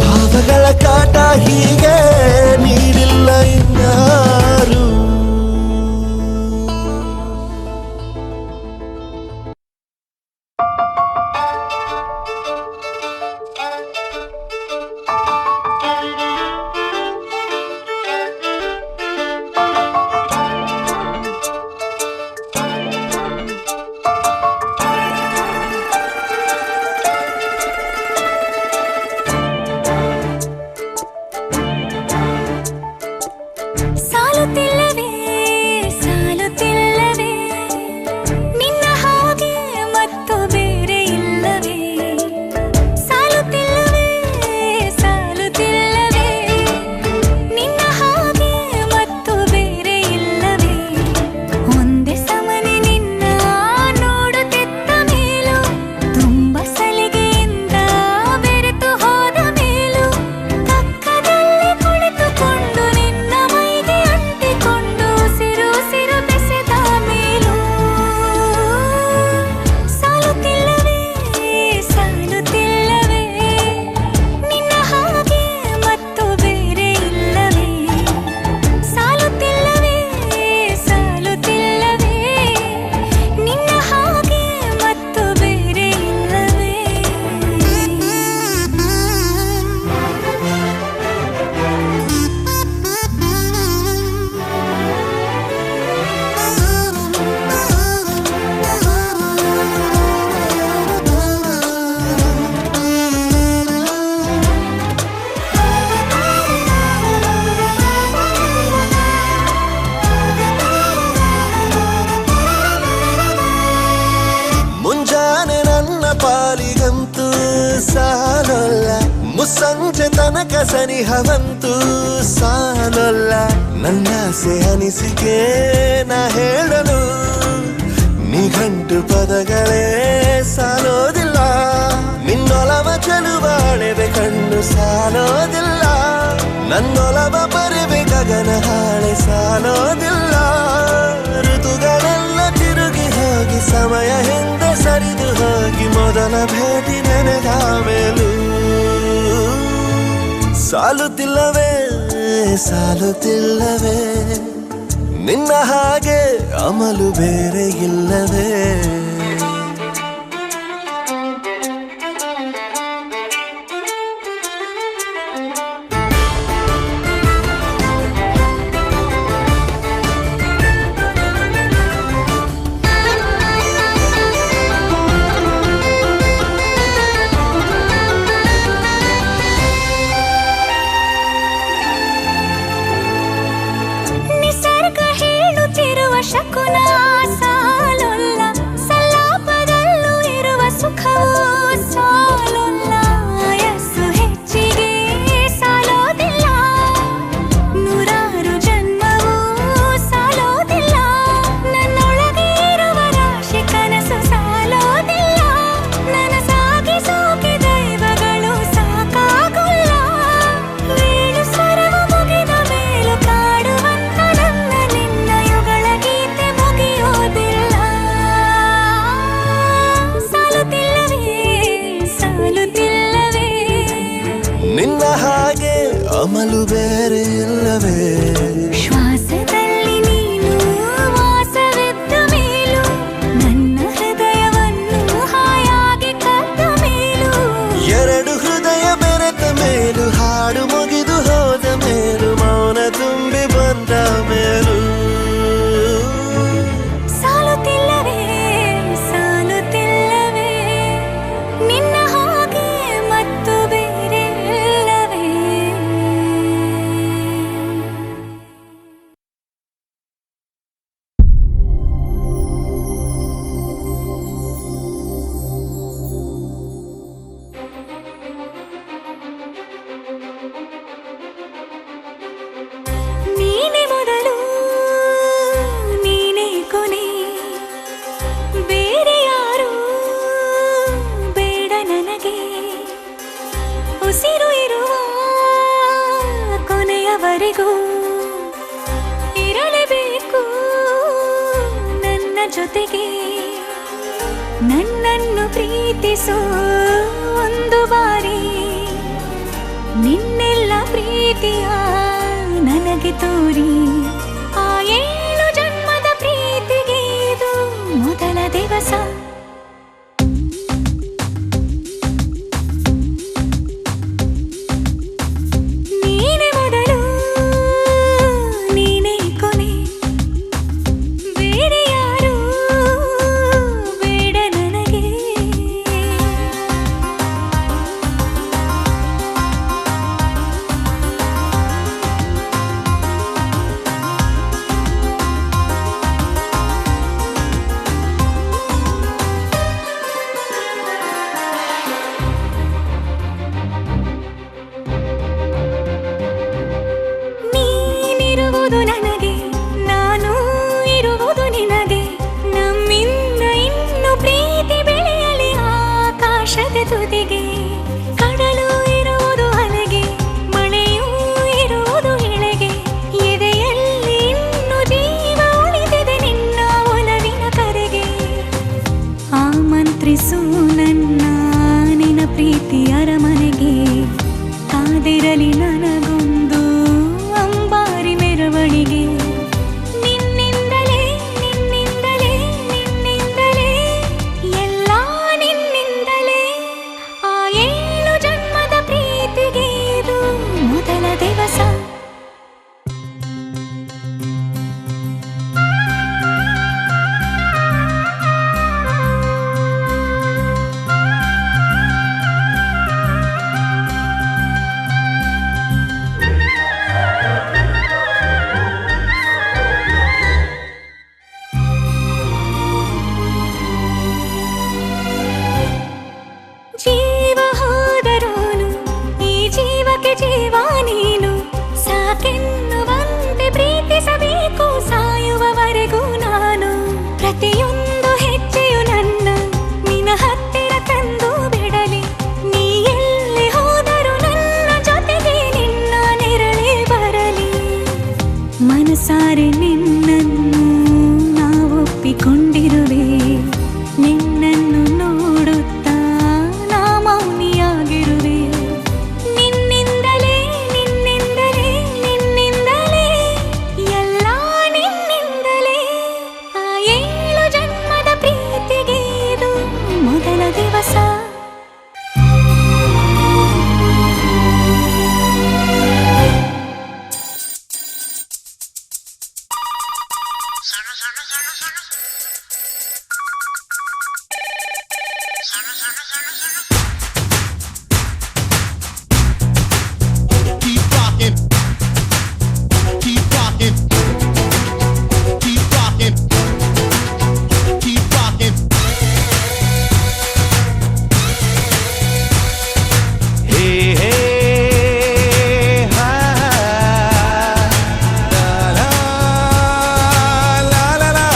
ಭಾವಗಳ ಕಾಟ ಹೀಗೆ ನೀಡಿಲ್ಲ ಇನ್ಯಾರು ಸಾಲುತ್ತಿಲ್ಲವೇ ಸಾಲುತ್ತಿಲ್ಲವೇ ನಿನ್ನ ಹಾಗೆ ಮತ್ತು ಬೇರೆ ಇಲ್ಲವೇ ಸಾಲುತ್ತಿಲ್ಲವೇ ಸಾಲುತ್ತಿಲ್ಲವೇ ನಿನ್ನ ಹಾಗೆ ಮತ್ತು ಬೇರೆ ಇಲ್ಲವೇ ಒಂದೇ ಸಮನೆ ನಿನ್ನ ನೋಡುತ್ತಿದ್ದ ಮೇಲೂ ತುಂಬ ಸಲಿಗೆಯಿಂದ ಬೆರೆತು ಹೋದ ಮೇಲೂ ಪಕ್ಕದಲ್ಲಿ ಕುಳಿತುಕೊಂಡು ನಿನ್ನ ಮೈಗೆ ಅಂಟಿಕೊಂಡು ಉಸಿರು ಉಸಿರು ಬೆಸೆದ ಮೇಲೂ ಸಾಲುತ್ತಿಲ್ಲವೇ ಸಾಲುತ್ತಿಲ್ಲವೇ ನಿನ್ನ ಹಾಗೆ ಮತ್ತು ಬೇರೆ ಇಲ್ಲವೇ ಸಾಲುತ್ತಿಲ್ಲವೇ ಸಾಲುತ್ತಿಲ್ಲವೇ ನಿನ್ನ ಹಾಗೆ ಮತ್ತು ಬೇರೆ ಇಲ್ಲವೇ ಮುಂಜಾನೆ ನನ್ನ ಪಾಲಿಗಂತೂ ಸಾಲೊಲ್ಲ ಮುಸ್ಸಂಜೆ ತನಕ ಸನಿಹವಂತೂ ಸಾಲೊಲ್ಲ ನನ್ನಾಸೆ ಅನಿಸಿಕೆ ನಾ ಹೇಳಲು ನಿಘಂಟು ಪದಗಳೇ ಸಾಲೋದಿಲ್ಲ ನಿನ್ನೊಲವ ಚೆಲುವಾಳೆವೆ ಕಣ್ಣು ಸಾಲೋದಿಲ್ಲ ನನ್ನೊಲವ ಬರೆವೆ ಗಗನ ಹಾಳೆ ಸಾಲೋದಿಲ್ಲ ಋತುಗಳೆಲ್ಲ ತಿರುಗಿ ಹೋಗಿ ಸಮಯ ಹಿಂದೆ ಸರಿದು ಹೋಗಿ ಮೊದಲ ಭೇಟಿ ನೆನೆದ ಮೇಲೂ ಸಾಲುತ್ತಿಲ್ಲವೇ ಸಾಲುತ್ತಿಲ್ಲವೇ ನಿನ್ನ ಹಾಗೆ ಅಮಲು ಬೇರೆ ಇಲ್ಲವೇ ನಿಸರ್ಗ ಹೇಳುತ್ತಿರುವ ಶಕುನ ಸಾಲೊಲ್ಲ ಸಲ್ಲಾಪದಲ್ಲೂ ಇರುವ ಸುಖವೂ ಸಾಲೊಲ್ಲ ವಯಸ್ಸು ಹೆಚ್ಚಿಗೆ ಸಾಲೋದಿಲ್ಲ ನೂರಾರು ಜನ್ಮವೂ ಸಾಲೋದಿಲ್ಲ ನನ್ನೊಳಗೆ ಇರುವ ರಾಶಿ ಕನಸು ಸಾಲೋದಿಲ್ಲ ನನಸಾಗಿ ಸೋಕೆ ದೈವಗಳು ಸಾಕಾಗುಲ್ಲ ವೇಣು ಸ್ವರವು ಮುಗಿದ ಮೇಲೂ ಕಾಡುವಂತ ನನ್ನ ನಿನ್ನ ಯುಗಳ ಗೀತೆ ಮುಗಿಯೋದಿಲ್ಲ ಸಾಲುತ್ತಿಲ್ಲವೇ ಸಾಲುತ್ತಿಲ್ಲವೇ ನಿನ್ನ ಹಾಗೆ ಅಮಲು ಬೇರೆ ಇಲ್ಲವೇ ಶ್ವಾಸದಲ್ಲಿ ನೀನು ವಾಸವಿದ್ದ ಮೇಲೂ ನನ್ನ ಹೃದಯವನ್ನು ಹಾಯಾಗಿ ಕದ್ದ ಮೇಲೂ ಎರಡು ಹೃದಯ ಬೆರೆತ ಮೇಲೂ ಹಾಡು ಮುಗಿದು ಹೋದ ಮೇಲೂ ಮೌನ ತುಂಬಿ ಬಂದ ಮೇಲೂ ಸಾಲುತ್ತಿಲ್ಲವೇ ಸಾಲುತ್ತಿಲ್ಲವೇ ನಿನ್ನ ಹಾಗೆ ಮತ್ತು ಬೇರೆ ಇಲ್ಲವೇ ನೀನೇ ಮೊದಲು ನೀನೇ ಕೊನೆ ಬೇರೆ ಯಾರು ಬೇಡ ನನಗೆ ಉಸಿರು ಇರುವ ಕೊನೆಯವರೆಗೂ ಜೊತೆಗೆ ನನ್ನನ್ನು ಪ್ರೀತಿಸೋ ಒಂದು ಬಾರಿ ನಿನ್ನೆಲ್ಲ ಪ್ರೀತಿಯ ನನಗೆ ತೋರಿ ಆ 7 ಜನ್ಮದ ಪ್ರೀತಿಗೆ ಇದು ಮೊದಲ ದಿವಸ ನೀನೆ ಮೊದಲು ನೀನೆ ಕೊನೆ ಬೇರೆ ಯಾರು ಬೇಡ ನನಗೆ ನೀನಿರುವುದು ನನಗೆ ನಾನು ಇರುವುದು ನಿನಗೆ ನಮ್ಮಿಂದ ಇನ್ನು ಪ್ರೀತಿ ಬೆಳೆಯಲಿ ಆಕಾಶದ ತುದಿಗೆ ಕಡಲು ಇರುವುದು ಅಲೆಗೆ ಮಳೆಯೂ ಇರುವುದು ಎಳೆಗೆ ಎದೆಯಲ್ಲಿ ಇನ್ನು ಜೀವ ಉಳಿದಿದೆ ನಿನ್ನ ಒಲವಿನ ಕರೆಗೆ ಆಮಂತ್ರಿಸು ನನ್ನ ನಿನ್ನ ಪ್ರೀತಿ ಅರಮನೆಗೆ ಕಾದಿರಲಿ ನನಗೊಂದು ಅಂಬಾರಿ ಮೆರವಣಿಗೆ ನಿನ್ನಿಂದಲೇ ನಿನ್ನಿಂದಲೇ ನಿನ್ನಿಂದಲೇ ಎಲ್ಲ ನಿನ್ನಿಂದಲೇ ಆ 7 ಜನ್ಮದ ಪ್ರೀತಿಗೆ ಇದು ಮೊದಲ ದಿವಸ ಜೀವ ಹೋದರೋನು ಈ ಜೀವಕ್ಕೆ ಜೀವ ನೀನು ಸಾಕೆನ್ನುವಂತೆ ಪ್ರೀತಿಸಬೇಕು ಸಾಯುವವರೆಗೂ ನಾನು ಪ್ರತಿಯೊಂದು ಹೆಜ್ಜೆಯು ನನ್ನ ನಿನ್ನ ಹತ್ತಿರ ತಂದು ಬಿಡಲಿ ನೀ ಎಲ್ಲಿ ಹೋದರೂ ನನ್ನ ಜೊತೆಗೆ ನಿನ್ನ ನೆರಳೇ ಬರಲಿ ಮನಸಾರೆ ನಿನ್ನನ್ನು ನಾವೊಪ್ಪಿಕೊಂಡಿರುವೆ ನಿನ್ನನ್ನು ನೋಡುತ್ತಾ ನಾ ಮೌನಿಯಾಗಿರುವೆ ನಿನ್ನಿಂದಲೇ ನಿನ್ನಿಂದಲೇ ನಿನ್ನಿಂದಲೇ ಎಲ್ಲ ನಿನ್ನಿಂದಲೇ ಆ 7 ಜನ್ಮದ ಪ್ರೀತಿಗೆ ಇದು ಮೊದಲ ದಿವಸ Keep rocking. Keep rocking. Keep rocking. Keep rocking. Hey, hey, ha, la, la, la, la, la.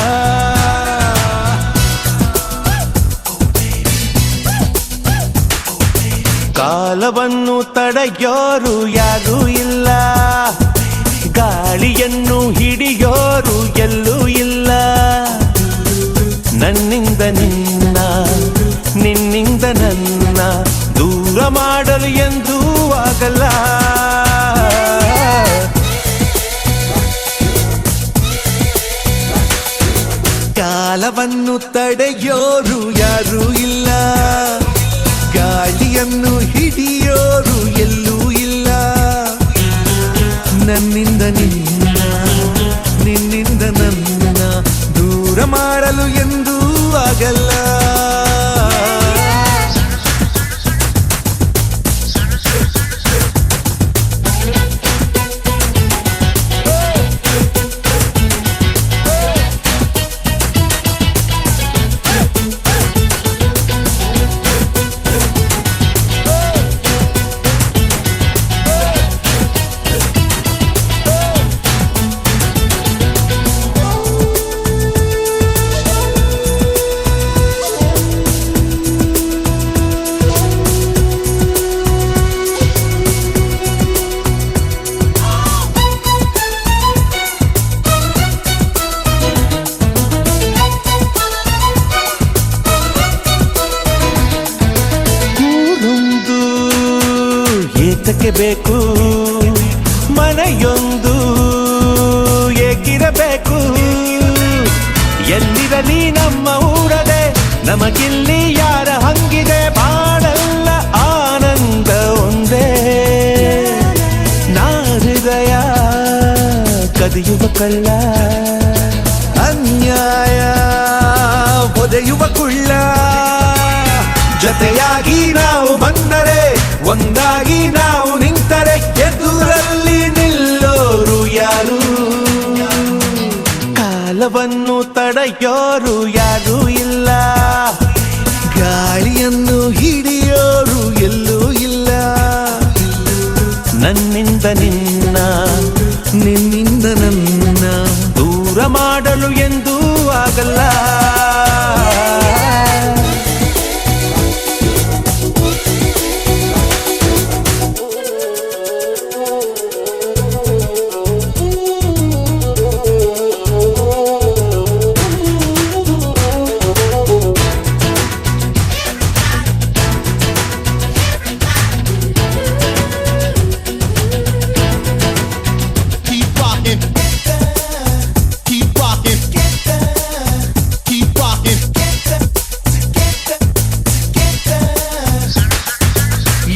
ಕಾಲವನ್ನು ತಡೆಯೋರು ಯಾರೂ ಇಲ್ಲ ಗಾಳಿಯನ್ನು ಹಿಡಿಯೋರು ಎಲ್ಲೂ ಇಲ್ಲ ನನ್ನಿಂದ ನಿನ್ನ ನಿನ್ನಿಂದ ನನ್ನ ದೂರ ಮಾಡಲು ಎಂದೂ ಆಗಲ್ಲ ಕಾಲವನ್ನು ತಡೆಯೋರು ಯಾರೂ ಇಲ್ಲ ಗಾಳಿಯನ್ನು ಹಿಡಿಯೋರು ಎಲ್ಲೂ ಇಲ್ಲ ನನ್ನಿಂದ ನಿನ್ನ ನಿನ್ನಿಂದ ನನ್ನ ದೂರ ಮಾಡಲು ಎಂದೂ ಆಗಲ್ಲ ಏತಕ್ಕೆ ಬೇಕು ಮನೆಯೊಂದು ಏಕಿರಬೇಕು ಎಲ್ಲಿರಲಿ ನಮ್ಮ ಊರದೆ ನಮಗಿಲ್ಲಿ ಯಾರ ಹಂಗಿದೆ ಬಾಳೆಲ್ಲ ಆನಂದ ಒಂದೇ ನಾ ಹೃದಯ ಕದಿಯುವ ಕಳ್ಳ ಅನ್ಯಾಯ ಒದೆಯುವ ಕುಳ್ಳ ಜೊತೆಯಾಗಿ ನಾವು ಬಂದರೆ ಒಂದಾಗಿ ನಾವು ನಿಂತರೆ ಎದುರಲ್ಲಿ ನಿಲ್ಲೋರು ಯಾರು ಕಾಲವನ್ನು ತಡೆಯೋರು ಯಾರೂ ಇಲ್ಲ ಗಾಳಿಯನ್ನು ಹಿಡಿಯೋರು ಎಲ್ಲೂ ಇಲ್ಲ ನನ್ನಿಂದ ನಿನ್ನ ನಿನ್ನಿಂದ ನನ್ನ ದೂರ ಮಾಡಲು ಎಂದೂ ಆಗಲ್ಲ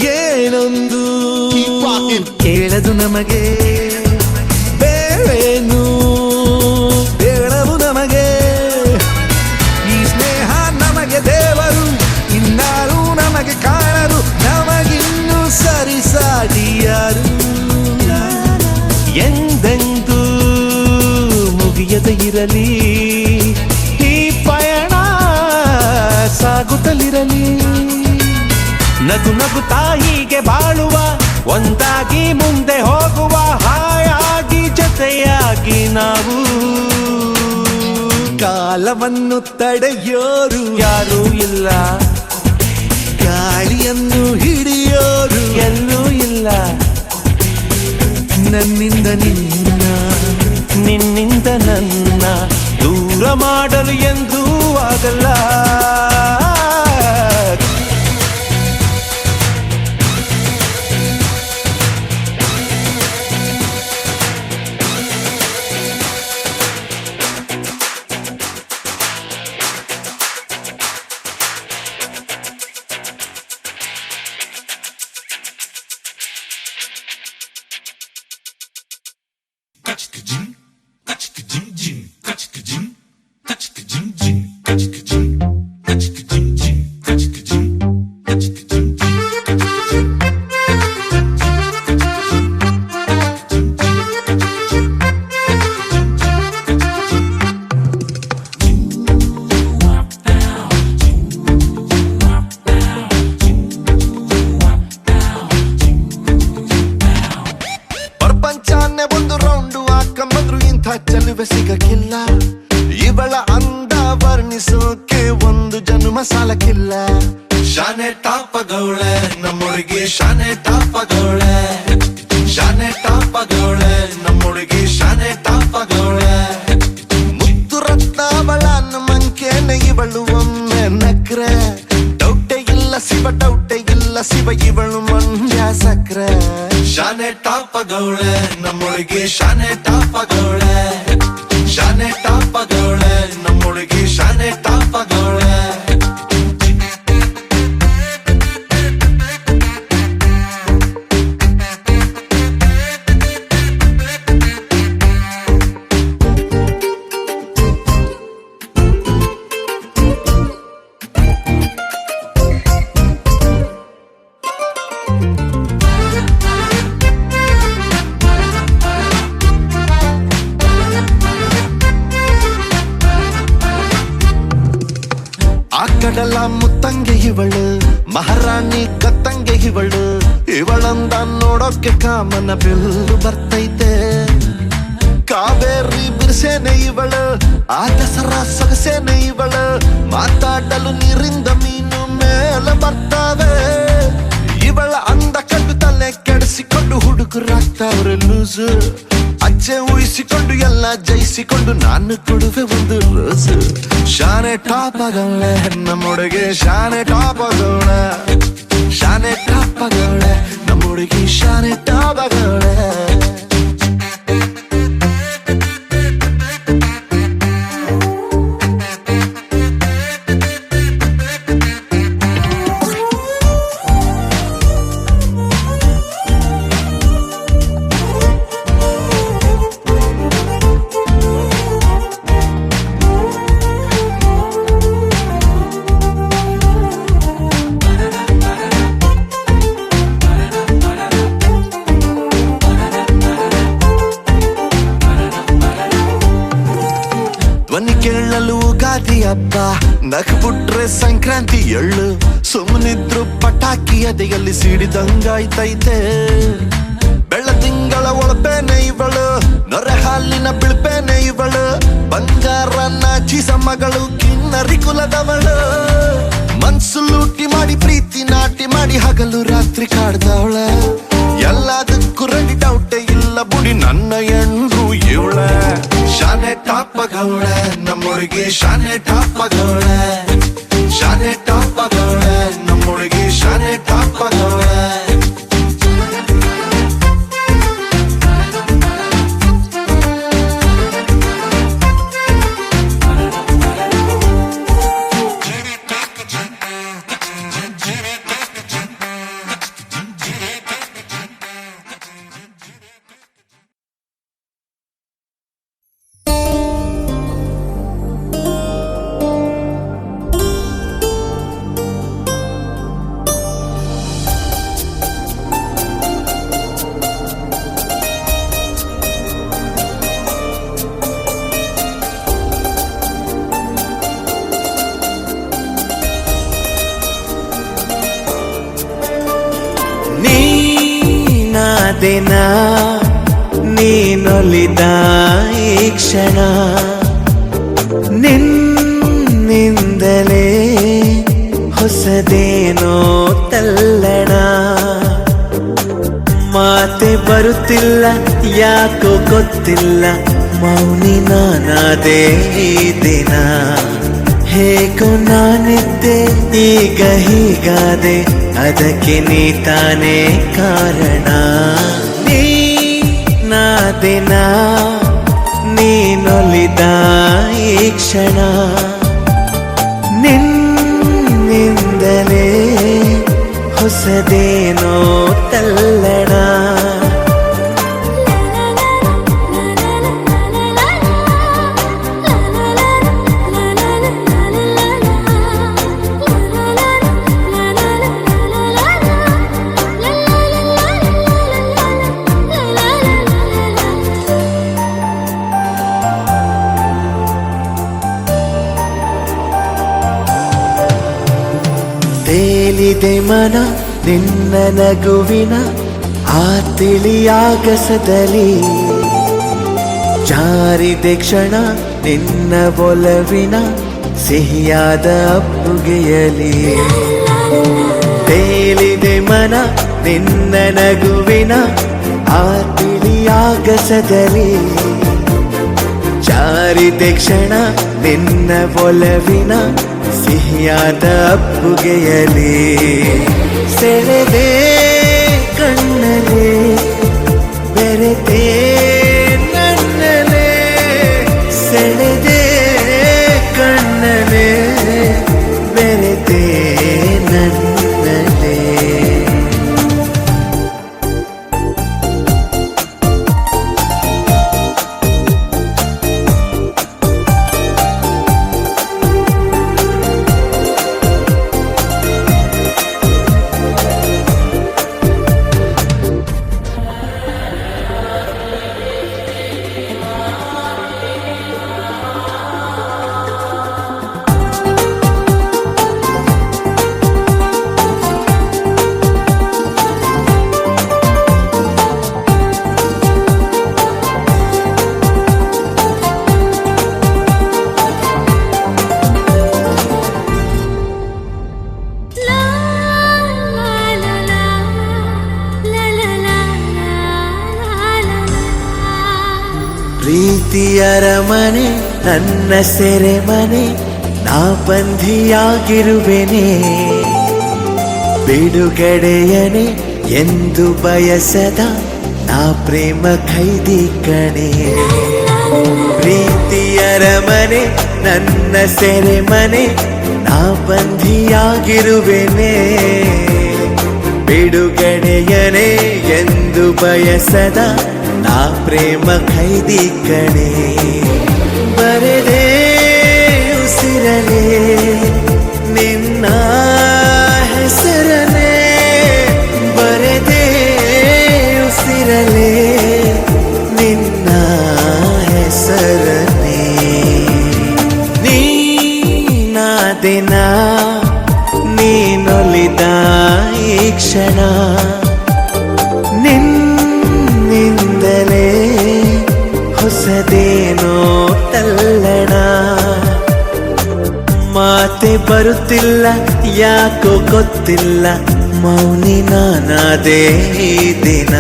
ಏನೊಂದು ಕೇಳದು ನಮಗೆ ಬೇರೇನು ಬೇಡವು ನಮಗೆ ಈ ಸ್ನೇಹ ನಮಗೆ ದೇವರು ಇನ್ನಾರು ನಮಗೆ ಕಾಣರು ನಮಗಿನ್ನು ಸರಿಸಾಟಿಯಾರು ಎಂದೆಂದು ಮುಗಿಯದೆ ಇರಲಿ ಈ ಪಯಣ ಸಾಗುತ್ತಲಿರಲಿ ನಗು ನಗುತ್ತಾ ಹೀಗೆ ಬಾಳುವ ಒಂದಾಗಿ ಮುಂದೆ ಹೋಗುವ ಹಾಯಾಗಿ ಜೊತೆಯಾಗಿ ನಾವು ಕಾಲವನ್ನು ತಡೆಯೋರು ಯಾರೂ ಇಲ್ಲ ಗಾಳಿಯನ್ನು ಹಿಡಿಯೋರು ಎಲ್ಲೂ ಇಲ್ಲ ನನ್ನಿಂದ ನಿನ್ನ ನಿನ್ನಿಂದ ನನ್ನ ದೂರ ಮಾಡಲು ಎಂದೂ ಆಗಲ್ಲ ಪ್ರಪಂಚನೇ ಒಂದು ರೌಂಡು ಹಾಕಂಬಂದ್ರು ಇಂಥ ಚೆಲುವೆ ಸಿಗಕ್ಕಿಲ್ಲ ಇವಳ ಅಂದ ವರ್ಣಿಸೋಕೆ ಒಂದು ಜನ್ಮ ಸಾಲಕ್ಕಿಲ್ಲ ಶಾನೆ ಟಾಪಗೌಳೆ ನಮ್ಮೊಳಗೆ ಶಾನೆ ಟಾಪಗೌಳೆ ಶಾನೆ ಟಾಪಗೌಳೆ ನಮ್ಮೊಳಗೆ ಶಾನೆ ಟಾಪಗೌಳೆ ಮುದ್ದು ರತ್ನ ಅವಳ ಮಂಕೇನೆ ಇವಳು ಒಮ್ಮೆ ನಕ್ರೆ ಡೌಟೆ ಇಲ್ಲ ಶಿವ ಡೌಟೆ ಇಲ್ಲ ಶಿವ ಇವಳು ಮಂಡ್ಯ ಸಕ್ರೆ ಶಾನೆ ಟಾಪಗೌಳೆ ನಮ್ಮೊಳಗೆ ಶಾನೆ ಟಾಪಗೌಳೆ ಶಾನೆ ಟಾಪಗೌಳೆ ನಮ್ಮೊಳಗೆ ಶಾನೆ ಟಾಪಗೌಳೆ ಕಡಲ ಮುತ್ತಂಗೆ ಇವಳು ಮಹಾರಾಣಿ ಕತ್ತಂಗೆ ಇವಳು ಇವಳಂದ ನೋಡೋಕೆ ಕಾಮನ ಬಿಲ್ಲು ಬರ್ತೈತೆ ಕಾವೇರಿ ಬಿರ್ಸೇನೆ ಇವಳು ಆ ದಸರಾ ಸೊಗಸೇನೆ ಇವಳು ಮಾತಾಡಲು ನೀರಿಂದ ಮೀನು ಮೇಲೆ ಬರ್ತಾವೆ ಇವಳ ಅಂದ ಕಂಡು ತಲೆ ಕೆಡಿಸಿಕೊಂಡು ಹುಡುಗರಾಗ್ತಾವ್ರೆ ಲೂಸು ಅಚ್ಚೆ ಊಹಿಸಿಕೊಂಡು ಎಲ್ಲ ಜಯಿಸಿಕೊಂಡು ನಾನು ಕೊಡುವೆ ಒಂದು ರೋಸು ಶಾನೆ ಟಾಪಗೌಳೆ ನಮ್ಮೊಳಗೆ ಶಾನೆ ಟಾಪಗೌಳೆ ಶಾನೆ ಟಾಪಗೌಳೆ ನಮ್ಮೊಳಗೆ ಹಬ್ಬ ನಕ್ಬಿಟ್ರೆ ಸಂಕ್ರಾಂತಿ ಎಳ್ಳು ಸುಮ್ಮನಿದ್ರು ಪಟಾಕಿ ಎದೆಯಲ್ಲಿ ಸಿಡಿದಂಗಾಯ್ತೈತೆ ಬೆಳ್ಳ ತಿಂಗಳ ಒಳಪೇನೆ ಇವಳು ನೊರೆ ಹಾಲಿನ ಬಿಳ್ಪೇನೆ ಇವಳು ಬಂಗಾರನ ಚೀಸ ಮಗಳು ಕಿನ್ನರಿ ಕುಲದವಳು ಮನ್ಸು ಲೂಟಿ ಮಾಡಿ ಪ್ರೀತಿ ನಾಟಿ ಮಾಡಿ ಹಗಲು ರಾತ್ರಿ ಕಾಡ್ದವಳ ಎಲ್ಲದಕ್ಕೂ ರೆಡಿ ಡೌಟೇ ಇಲ್ಲ ಬುಡಿ ನನ್ನ ಎಂಡ್ರು ಇವಳ ಶಾನೆ ಟಾಪಗೌಳ ನಮ್ಮೊಳಗೆ ಶಾನೆ ಟಾಪಗೌಳ ಶಾನೆ ಟಾಪಗೌಳ ನಮ್ಮೊಳಗೆ ಶಾನೆ ಟಾಪಗೌಳ ದಿನ ನೀನೊಲಿದ ಈ ಕ್ಷಣ ನಿನ್ನಿಂದಲೇ ಹೊಸದೇನೋ ತಲ್ಲಣ ಮಾತೆ ಬರುತ್ತಿಲ್ಲ ಯಾಕೋ ಗೊತ್ತಿಲ್ಲ ಮೌನಿ ನಾನಾದೆ ಈ ದಿನ ಹೇಗೋ ನಾನಿದ್ದೆ ಈಗ ಹೀಗಾದೆ ಅದಕ್ಕೆ ನೀ ತಾನೇ ಕಾರಣ ನೀ ನಾದಿನ ನೀನೊಲಿದ ಈ ಕ್ಷಣ ನಿನ್ನಿಂದಲೇ ಹೊಸದೇನೋ ತಲ್ಲಣ ತೇಲಿದೆ ಮನ ನಿನ್ನ ನಗುವಿನ ಆ ತಿಳಿಯಾಗಸದಲ್ಲಿ ಜಾರಿದೆ ಕ್ಷಣ ನಿನ್ನ ಒಲವಿನ ಸಿಹಿಯಾದ ಅಪ್ಪುಗೆಯಲಿ ತೇಲಿದೆ ಮನ ನಿನ್ನ ನಗುವಿನ ಆ ತಿಳಿಯಾಗಸದಲ್ಲಿ ಜಾರಿದೆ ಕ್ಷಣ ನಿನ್ನ ಒಲವಿನ ಸಿಹಿಯಾದ ಅಪ್ಪುಗೆಯಲಿ ಸೆಳೆದೆ ಕಣ್ಣಲೆ ಬೆರೆತೆ ನನ್ನಲೆ ಸೆಳೆದೆ ಕಣ್ಣಲೆ ಬೆರೆತೆ ನನ್ನಲೆ ಪ್ರೀತಿಯರ ಮನೆ ನನ್ನ ಸೆರೆಮನೆ ನಾ ಬಂಧಿಯಾಗಿರುವೆನೆ ಬಿಡುಗಡೆಯನೆ ಎಂದು ಬಯಸದ ನಾ ಪ್ರೇಮ ಖೈದಿ ಕಣೆ ಪ್ರೀತಿಯರ ಮನೆ ನನ್ನ ಸೆರೆಮನೆ ನಾ ಬಂಧಿಯಾಗಿರುವೆನೆ ಬಿಡುಗಡೆಯನೆ ಎಂದು ಬಯಸದ ನಾ ಪ್ರೇಮ ಖೈದಿ ಕಣೆ ಬರೆದೆ ಉಸಿರಲೆ ನಿನ್ನ ಹೆಸರನೆ ಬರೆದೆ ಉಸಿರಲೆ ನಿನ್ನ ಹೆಸರನೆ ನೀ ಕ್ಷಣ ನಿನ್ನಿಂದಲೇ ಹೊಸದೇನೋ ತಲ್ಲಣ ಮಾತೆ ಬರುತ್ತಿಲ್ಲ ಯಾಕೋ ಗೊತ್ತಿಲ್ಲ ಮೌನಿ ನಾನಾದೇ ಈ ದಿನ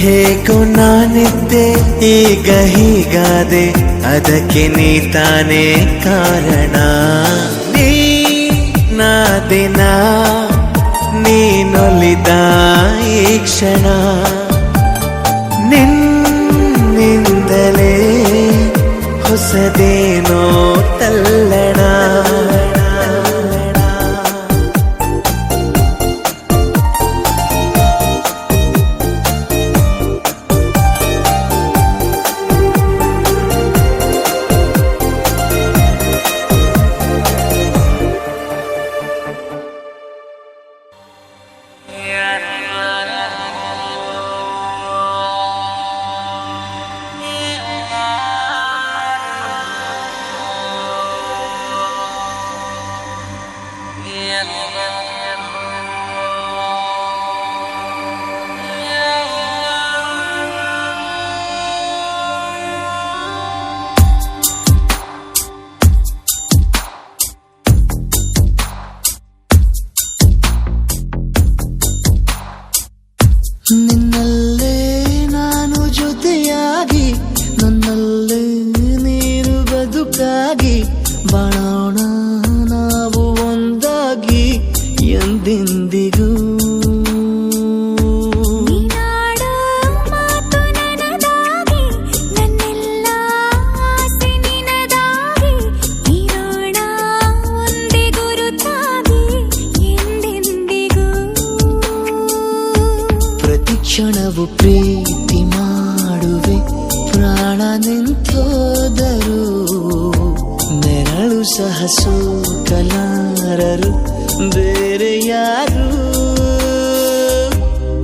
ಹೇಗೋ ನಾನಿದ್ದೆ ಈಗ ಹೀಗಾದೆ ಅದಕ್ಕೆ ನೀ ತಾನೇ ಕಾರಣ ನೀ ನಾದಿನ ನೀನೊಲಿದ ಈ ಕ್ಷಣ ನಿನ್ನಿಂದಲೇ ಹೊಸದೇನೋ ತಲ್ಲಣ ನಿನ್ನಲ್ಲೇ ನಾನು ಜೊತೆಯಾಗಿ ನನ್ನಲ್ಲೇ ನೀನು ಬದುಕಾಗಿ ಬಾಳೋಣ ನಾವು ಒಂದಾಗಿ ಎಂದೆಂದಿಗೂ ನೀನಾಡೋ ಮಾತು ನನದಾಗಿ ನನ್ನೆಲ್ಲ ಆಸೆ ನಿನದಾಗಿ ಇರೋಣ ಒಂದೇ ಗುರುತಾಗಿ ಎಂದೆಂದಿಗೂ ಪ್ರತಿ ಕ್ಷಣವು ಪ್ರೀತಿ ಮಾಡುವೆ ಪ್ರಾಣ ನಿಂತೋದರು ನೆರಳು ಸಹ ಸೋಕಲಾರರು ಬೇರೆ ಯಾರು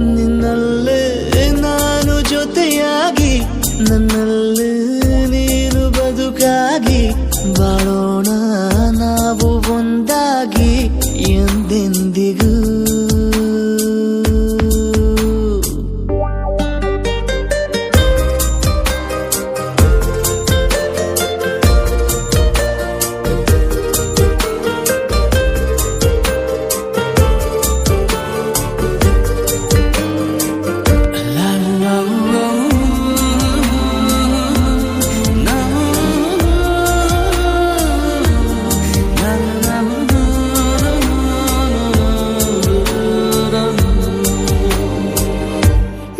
ನಿನ್ನಲ್ಲೇ ನಾನು ಜೊತೆಯಾಗಿ ನನ್ನಲ್ಲೇ ನೀನು ಬದುಕಾಗಿ ಬಾಳೋಣ ನಾವು ಒಂದಾಗಿ ಎಂದೆಂದಿಗೂ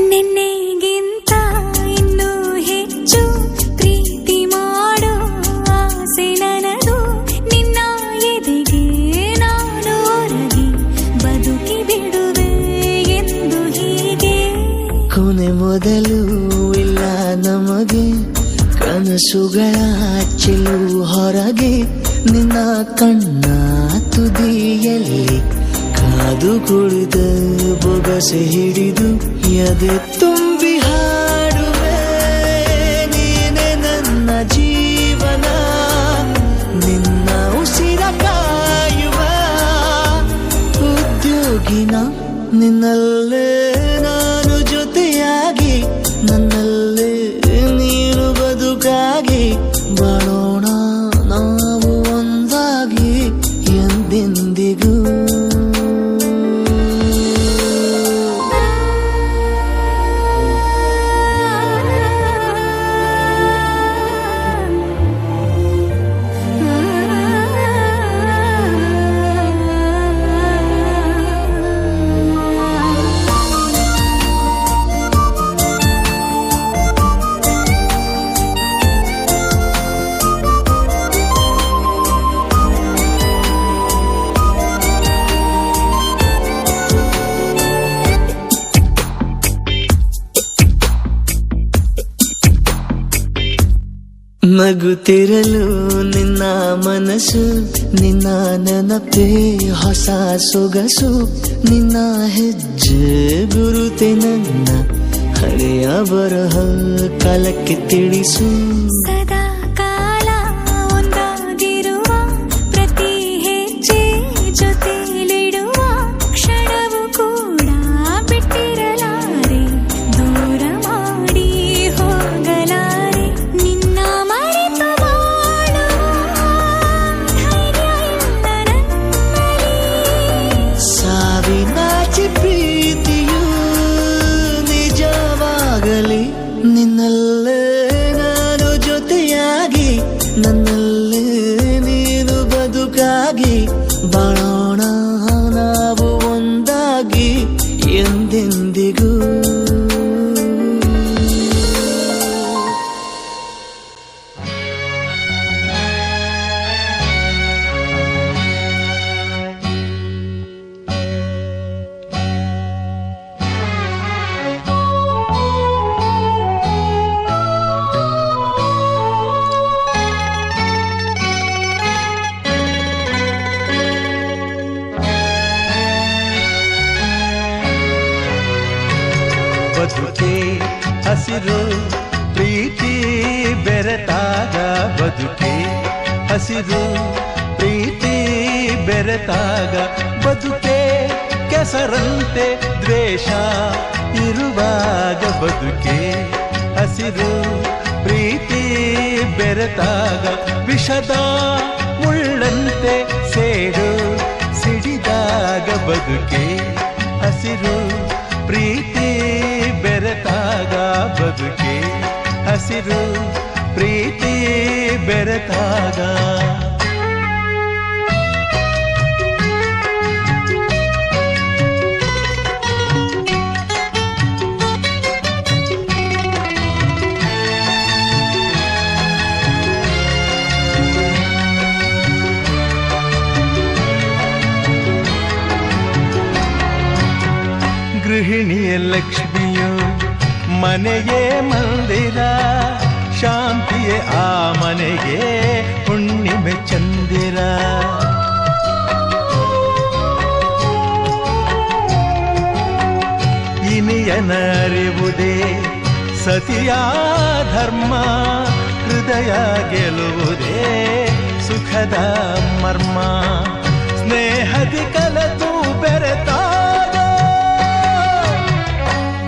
ನಿನ್ನೆಗಿಂತ ಇನ್ನೂ ಹೆಚ್ಚು ಪ್ರೀತಿ ಮಾಡೋ ಆಸೆ ನನದು ನಿನ್ನ ಎದೆಗೆ ನಾನು ಒರಗಿ ಬದುಕಿ ಬಿಡುವೆ ಎಂದು ಹೀಗೆ ಕೊನೆ ಮೊದಲು ಇಲ್ಲ ನಮಗೆ ಕನಸುಗಳ ಚೆಲು ಹೊರಗೆ ನಿನ್ನ ಕಣ್ಣ ತುದಿಯಲ್ಲಿ ಕಾದು ಕುಳಿತ ಬೊಗಸೆ ಹಿಡಿದು ಎದೆ ತುಂಬಿ ಹಾಡುವೆ ನೀನೆ ನನ್ನ ಜೀವನ ನಿನ್ನ ಉಸಿರ ಕಾಯುವ ಉದ್ಯೋಗಿನ ನಿನ್ನಲ್ಲೇ ನಾನು ಜೊತೆಯಾಗಿ ನನ್ನಲ್ಲೇ ನೀನು ಬದುಕಾಗಿ ಬಾಳೋಣ ನಾವು ಒಂದಾಗಿ ಎಂದೆಂದಿಗೂ ನಗುತ್ತಿರಲು ನಿನ್ನ ಮನಸ್ಸು ನಿನ್ನ ನೆನಪೇ ಹೊಸ ಸೊಗಸು ನಿನ್ನ ಹೆಜ್ಜೆ ಗುರುತೆ ನನ್ನ ಹಳೆಯ ಬರಹ ಕಾಲಕ್ಕೆ ತಿಳಿಸು ಸದಾ ಕಾಲ ಒಂದಾಗಿರುವ ಪ್ರತಿ ಹೆಜ್ಜೆ ಜೊತೆಲಿಡುವ ಕ್ಷಣವು ಬದುಕೆ ಹಸಿರು ಪ್ರೀತಿ ಬೆರೆತಾಗ ಬದುಕೆ ಹಸಿರು ಪ್ರೀತಿ ಬೆರೆತಾಗ ಬದುಕೆ ಕೆಸರಂತೆ ದ್ವೇಷ ಇರುವಾಗ ಬದುಕೆ ಹಸಿರು ಪ್ರೀತಿ ಬೆರೆತಾಗ ವಿಷದ ಮುಳ್ಳಂತೆ ಸೇಡು ಸಿಡಿದಾಗ ಬದುಕೆ ಹಸಿರು ಪ್ರೀತಿ ಬೆರೆತಾಗ ಬದುಕೆ ಹಸಿರು ಪ್ರೀತಿ ಬೆರೆತಾಗ ಗೃಹಿಣಿಯ ಲಕ್ಷ್ಮಿಯು ಮನೆಯೇ ಮಂದಿರ ಶಾಂತಿಯೇ ಆ ಮನೆಗೆ ಹುಣ್ಣಿಮೆ ಚಂದಿರ ಇನಿಯನ ಅರಿವುದೇ ಸತಿಯ ಧರ್ಮ ಹೃದಯ ಗೆಲುವುದೇ ಸುಖದ ಮರ್ಮ ಸ್ನೇಹದಿ ಕಲತು ಬೆರೆತಾಗ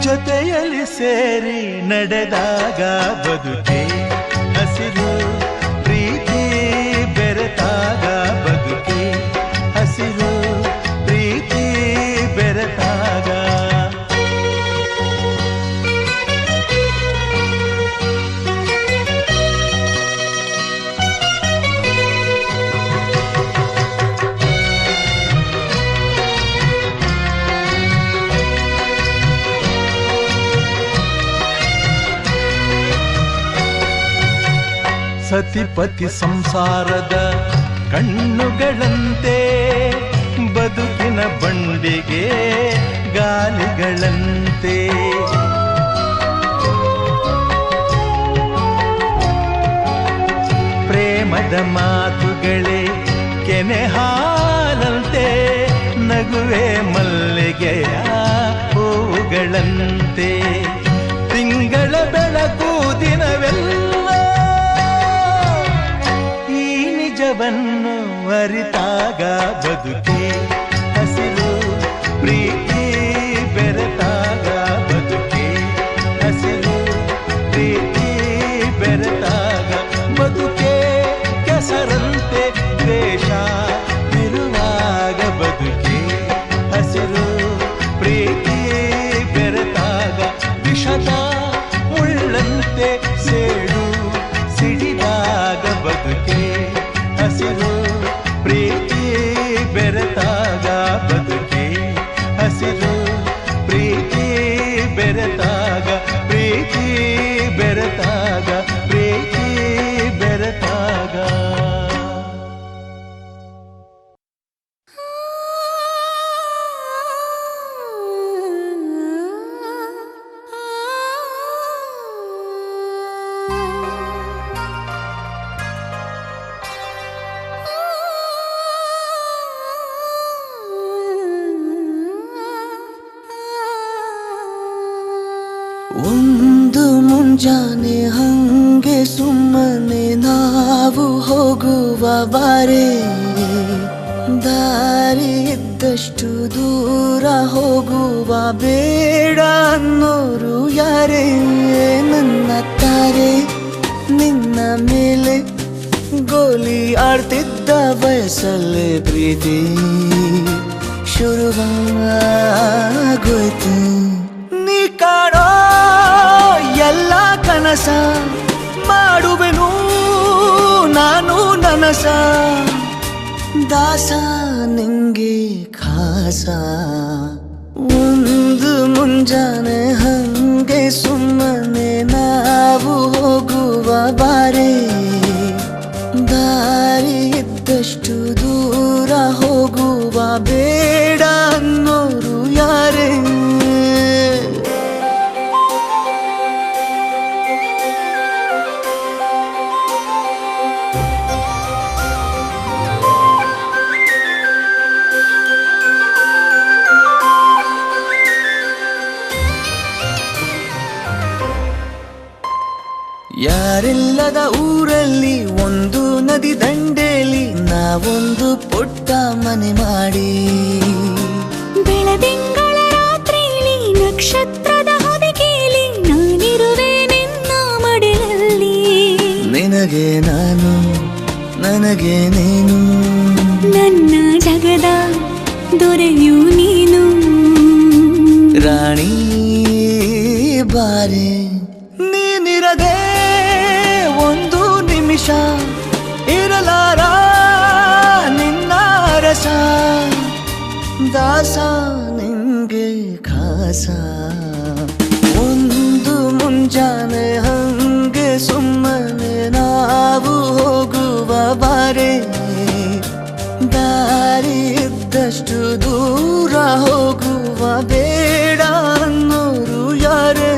ಜೊತೆಯಲ್ಲಿ ಸೇರಿ ನಡೆದಾಗ ಬದುಕೆ ಹಸಿರು ಪ್ರೀತಿ ಬೆರೆತಾಗ ಬದುಕೆ ಹಸಿರು ಪ್ರೀತಿ ಬೆರೆತಾಗ ಸತಿಪತಿ ಸಂಸಾರದ ಕಣ್ಣುಗಳಂತೆ ಬದುಕಿನ ಬಂಡಿಗೆ ಗಾಲಿಗಳಂತೆ ಪ್ರೇಮದ ಮಾತುಗಳೇ ಕೆನೆ ಹಾಲಂತೆ ನಗುವೆ ಮಲ್ಲಿಗೆಯ ಹೂಗಳಂತೆ ತಿಂಗಳ ಬೆಳಕು ದಿನವೆಲ್ಲ ನಿಜವನ್ನು ಅರಿತಾಗ ಬದುಕೆ ಹಸಿರು ಪ್ರೀತಿ ಬೆರೆತಾಗ ಬದುಕೆ ಹಸಿರು ಪ್ರೀತಿ ಬೆರೆತಾಗ ಬದುಕೆ ಕೆಸರಂತೆ ದ್ವೇಷ ಇರುವಾಗ ಬದುಕೆ ಹಸಿರು ಪ್ರೀತಿ ಬೆರೆತಾಗ ವಿಷದ ಮುಳ್ಳಂತೆ ಸೇಡು ಸಿಡಿದಾಗ ಬದುಕೆ ಹಸಿರು ಪ್ರೀತಿ ಬೆರೆತಾಗ ಬದುಕೆ ಹಸಿರು ಪ್ರೀತಿ ಬೆರೆತಾಗ ಪ್ರೀತಿ ಬೆರೆತಾಗ ಪ್ರೀತಿ ಬೆರೆತಾಗ ಒಂದು ಮುಂಜಾನೆ ಹಂಗೆ ಸುಮ್ಮನೆ ನಾವು ಹೋಗುವ ಬಾರೆ ದಾರಿ ಇದ್ದಷ್ಟು ದೂರ ಹೋಗುವ ಬೇಡ ಅನ್ನೋರು ಯಾರೇ ನನ್ನ ತಾರೆ ನಿನ್ನ ಮೇಲೆ ಗೋಲಿ ಆಡ್ತಿದ್ದ ವಯಸ್ಸಲ್ಲೇ ಪ್ರೀತಿ ಶುರುವಾಗೋಯ್ತು ನೀ ಕಾಣೋ ಎಲ್ಲ ಕನಸ ಮಾಡುವೆನು ನಾನು ನನಸ ದಾಸ ನಿಂಗೆ ಖಾಸ ಒಂದು ಮುಂಜಾನೆ ಹಂಗೆ ಸುಮ್ಮನೆ ನಾವು ಹೋಗುವ ಬಾರೆ ದಾರಿ ಇದ್ದಷ್ಟು ದೂರ ಹೋಗುವ ಬೇಡ ಅನ್ನೋರು ಯಾರೇ ಯಾರಿಲ್ಲದ ಊರಲ್ಲಿ ಒಂದು ನದಿ ದಂಡೆಯಲ್ಲಿ ನಾವೊಂದು ಪುಟ್ಟ ಮನೆ ಮಾಡಿ ಬೆಳದಿಂಗಳ ರಾತ್ರಿಲಿ ನಕ್ಷತ್ರದ ಹೊದಿಕೆಯಲ್ಲಿ ನಾನಿರುವೆ ನಿನ್ನ ಮಡಿಲಲ್ಲಿ. ನಿನಗೆ ನಾನು ನನಗೆ ನೀನು ನನ್ನ ಜಗದ ದೊರೆಯು ನೀನು. ರಾಣಿ ಬಾರೆ ನೀನಿರದೆ ಒಂದು ನಿಮಿಷ ಇರಲಾರ ನಿನ್ನ ರಸ ದಾಸ ನಿಂಗೆ ಖಾಸ. ಒಂದು ಮುಂಜಾನೆ ಹಂಗೆ ಸುಮ್ಮನೆ ನಾವು ಹೋಗುವ ಬಾರೆ ದಾರಿ ಇದ್ದಷ್ಟು ದೂರ ಹೋಗುವ ಬೇಡ ಅನ್ನೋರು ಯಾರೇ.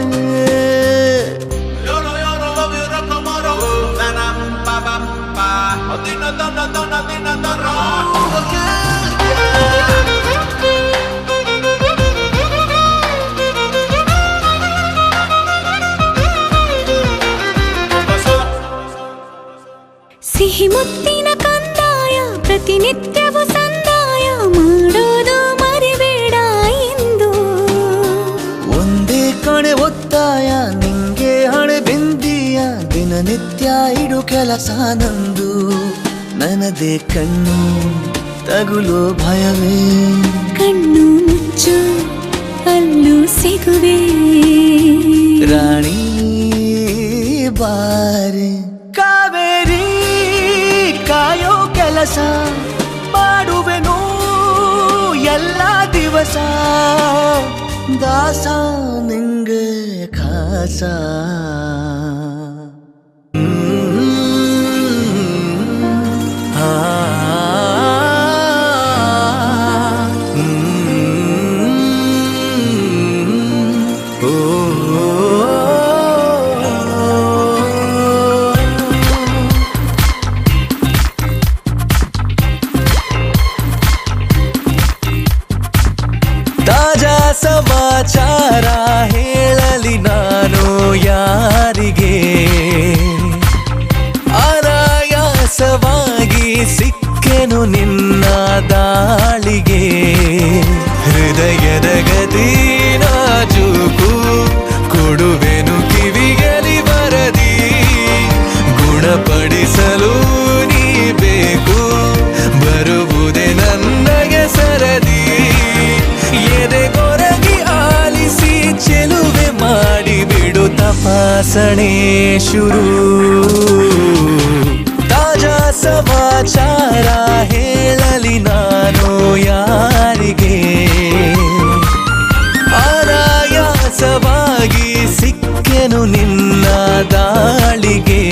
ಸಿಹಿ ಮುತ್ತಿನ ಕಂದಾಯ ಪ್ರತಿನಿತ್ಯವೂ ಸಂದಾಯ ಮಾಡೋದು ಮರಿಬೇಡ ಎಂದು. ಒಂದೇ ಕಣೆ ಒತ್ತಾಯ ನಿಂಗೆ ಹಣೆ ಬಿಂದಿಯ ದಿನನಿತ್ಯ ಇಡು ಕೆಲಸ ನಂದು. ನನ್ನದೇ ಕಣ್ಣು ತಗುಲೋ ಭಯವೇ ಕಣ್ಣು ಮುಚ್ಚು ಅಲ್ಲೂ ಸಿಗುವೆ. ರಾಣಿ ಬಾರೆ ಕಾವೇರಿ ಕಾಯೋ ಕೆಲಸ ಮಾಡುವೆನು ಎಲ್ಲ ದಿವಸ ದಾಸ ನಿಂಗೆ ಖಾಸ. ತಾಜಾ ಸಮಾಚಾರ ಹೇಳಲಿ ನಾನು ಯಾರಿಗೆ, ಅನಾಯಾಸವಾಗಿ ಸಿಕ್ಕೆನು ನಿನ್ನ ದಾಳಿಗೆ. ಹೃದಯದ ಗತಿ ನಾಜೂಕು ಕೊಡುವೆನು ಕಿವಿಗಲಿ ಬರದಿ, ಗುಣಪಡಿಸಲು ನೀ ಬೇಕು ಬರುವುದೇ ನನಗೆ ಸರದಿ. ಎದೆಗೊರಗಿ ಆಲಿಸಿ ಚೆಲುವೆ ಮಾಡಿ ಬಿಡು ತಪಾಸಣೆ ಶುರು. ತಾಜಾ ಸಮಾಚಾರ ಹೇಳಲಿ ನಾನು ಯಾರಿಗೆ, ಅನಾಯಾಸವಾಗಿ ಸಿಕ್ಕೆನು ನಿನ್ನ ದಾಳಿಗೆ.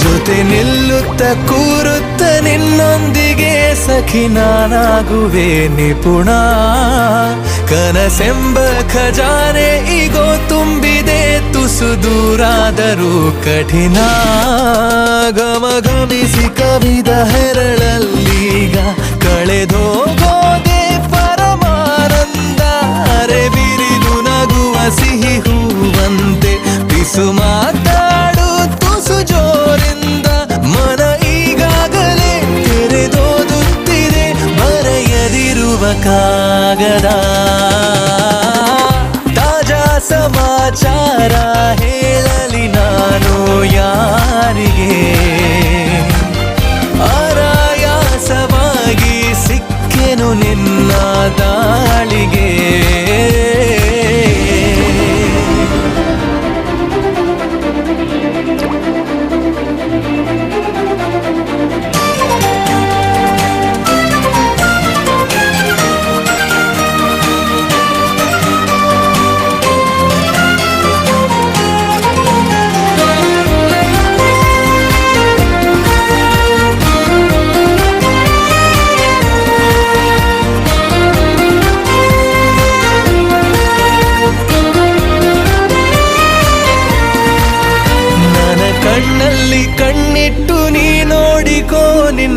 ಜೊತೆ ನಿಲ್ಲುತ್ತ ಕೂರುತ್ತ ನಿನ್ನೊಂದಿಗೆ ಸಖಿ ನಾನಾಗುವೆ ನಿಪುಣ. ಕನಸೆಂಬ ಖಜಾನೆ ಈಗೋ ತುಂಬಿದೆ ತುಸು ದೂರಾದರೂ ಕಠಿಣ. ಘಮಘಮಿಸಿ ಕವಿದ ಹೆರಳಲ್ಲೀಗ ಕಳೆದೋಗೋದೆ ಪರಮಾನಂದ. ಅರೆ ಬಿರಿದು ನಗುವ ಸಿಹಿ ಹೂವಂತೆ ಪಿಸು ಮಾತಾಡು ತುಸು ಜೋರಿಂದ. ಮನ ಈಗಾಗಲೇ ತೆರೆದೋದುತ್ತಿದೆ ಬರೆಯದಿರುವ ಕಾಗದ. ತಾಜಾ ಸಮಾಚಾರ ಹೇಳಲಿ ನಾನು ಯಾರಿಗೆ, ಅನಾಯಾಸವಾಗಿ ಸಿಕ್ಕೆನು ನಿನ್ನ ದಾಳಿಗೆ.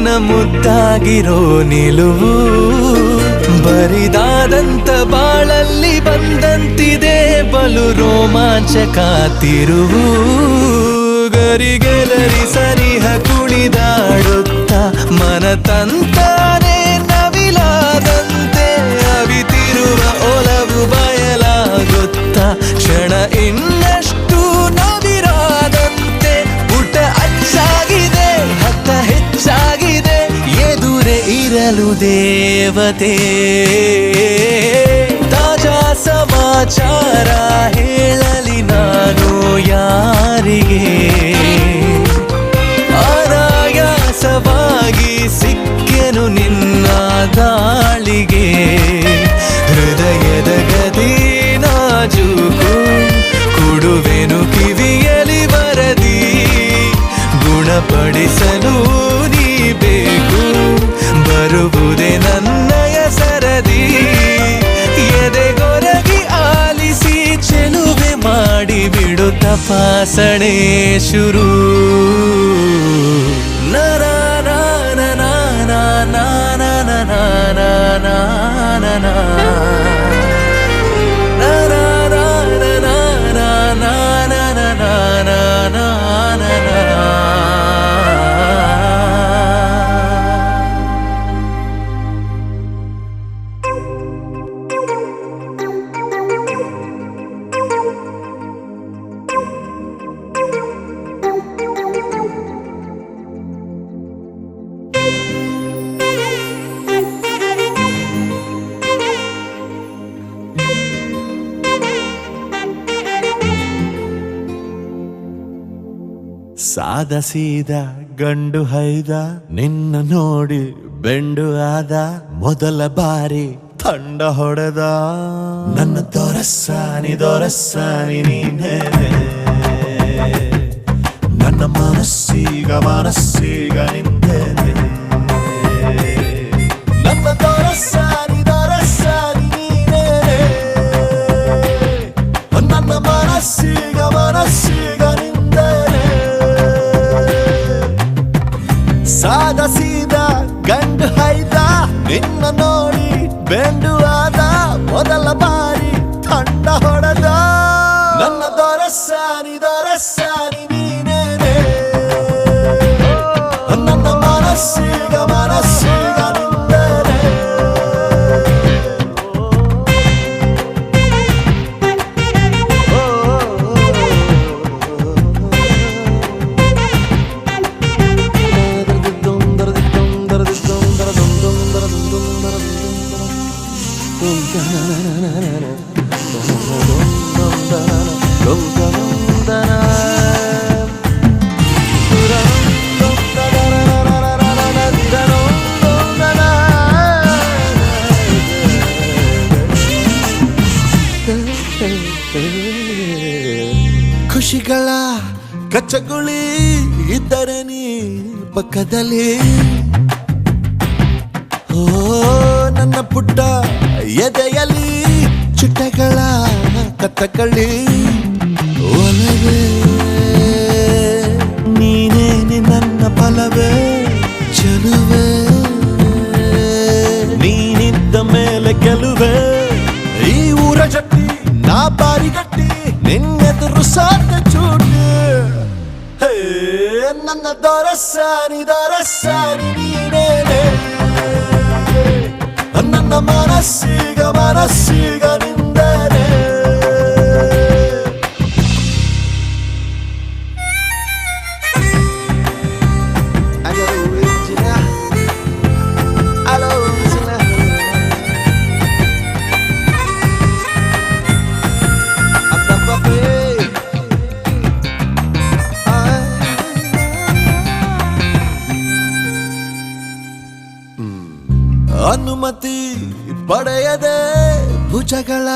ನಿನ್ನ ಮುದ್ದಾಗಿರೋ ನಿಲುವು ಬರಿದಾದಂತ ಬಾಳಲ್ಲಿ ಬಂದಂತಿದೆ ಬಲು ರೋಮಾಂಚಕ ತಿರುವು ಗರಿಗೆದರಿ ಸನಿಹ ಕುಣಿದಾಡುತ್ತ ಮನ ತಂತಾನೆ ನವಿಲಾದಂತೆ ಅವಿತಿರುವ ಒಲವು ಬಯಲಾಗುತ್ತ ಕ್ಷಣ ಇನ್ನಷ್ಟು ನವಿರಾದಂತೆ ಪುಟ ಅಚ್ಚಾಗಿದೆ ಹತ್ತ ಹೆಚ್ಚಾಗಿದೆ ಎದುರೇ ಇರಲು ದೇವತೆ ತಾಜಾ ಸಮಾಚಾರ ಹೇಳಲಿ ನಾನು ಯಾರಿಗೆ ಅನಾಯಾಸವಾಗಿ ಸಿಕ್ಕೆನು ನಿನ್ನ ದಾಳಿಗೆ ಹೃದಯದ ಗದಿ ನಾಜೂಕು ಕೊಡುವೆನು ಕಿವಿಯಲಿ ಬರದಿ ಗುಣಪಡಿಸಲು ನೀ ಬೇಕು ಬರುವುದೇ ನನ್ನಯ ಸರದಿ ಎದೆಗೊರಗಿ ಆಲಿಸಿ ಚೆಲುವೆ ಮಾಡಿ ಬಿಡು ತಪಾಸಣೆ ಶುರು ಸಾದ ಸೀದ ಗಂಡು ಹೈದ ನಿನ್ನ ನೋಡಿ ಬೆಂಡು ಆದ ಮೊದಲ ಬಾರಿ ತಂಡ ಹೊಡೆದ ನನ್ನ ದೊರಸ್ಸಾನಿ ನೀನೇ ನನ್ನ ಮನಸ್ಸೀಗ ನಿಂದೇನೆ ನನ್ನ ದೊರಸ್ಸಾನಿ ನೀನೇ ನನ್ನ ಮನಸ್ಸೀಗ ನಿಂದೇನೆ ಸಾದ ಸೀದ ಗಂಡು ಹೈದ ನಿನ್ನ ನೋಡಿ ಬೆಂಡು ಆದ ಮೊದಲ ಬಾರಿ ತಂಡ ಹೊಡೆದ ನನ್ನ ದೊರಸ್ಸಾನಿ ನೀನೇನೆ ನನ್ನ ಮನಸ್ಸೀಗ ನಿಂದೇನೆ ಖುಷಿಗಳ ಕಚ್ಚಗುಳಿ ಇದ್ದರೆ ನೀ ಪಕ್ಕದಲ್ಲಿ ಓ ನನ್ನ ಪುಟ್ಟ ಎದೆಯಲ್ಲಿ ಚಿಟ್ಟೆಗಳ ಕತ್ತಕಳಿ ಒಲವೇ ನೀನೇನೆ ನನ್ನ ಫಲವೇ ಚೆಲುವೆ ನೀನಿದ್ದ ಮೇಲೆ ಗೆಲುವೆ ಈ ಊರ ಜಟ್ಟಿ ನಾ ಬಾರಿಗಟ್ಟಿ ನಿನ್ನೆದುರು ಸಾರ್ಥ ಚೂಟಿ ಹೇ ನನ್ನ ದೊರಸ್ಸಾನಿ ನೀನೇನೆ ನನ್ನ ಮನಸ್ಸೀಗ ನಿಂದೇನೆ ಅನುಮತಿ ಪಡೆಯದೆ ಭುಜಗಳ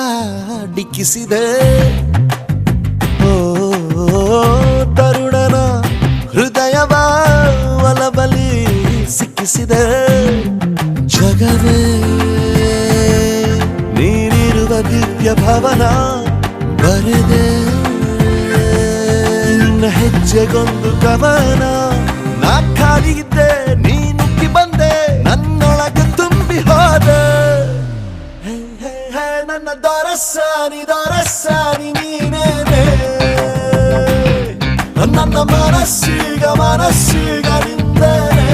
ಡಿಕ್ಕಿಸಿದೆ ಓ ತರುಣನ ಹೃದಯವ ಒಲಬಲಿ ಸಿಕ್ಕಿಸಿದೆ ಜಗವೇ ನೀನಿರುವ ದಿವ್ಯ ಭವನ ಬರೆದೆ ನಿನ್ನ ಹೆಜ್ಜೆಗೊಂದು ಕವನ ನಾ ಖಾಲಿ ಇದ್ದೆ ನೀನುಕ್ಕಿ ರಸ್ಸಾನಿ ದೊರಸ್ಸಾನಿ ನೀನೇನೆ ನನ್ನ ಮನಸ್ಸೀಗ ನಿಂದನೆ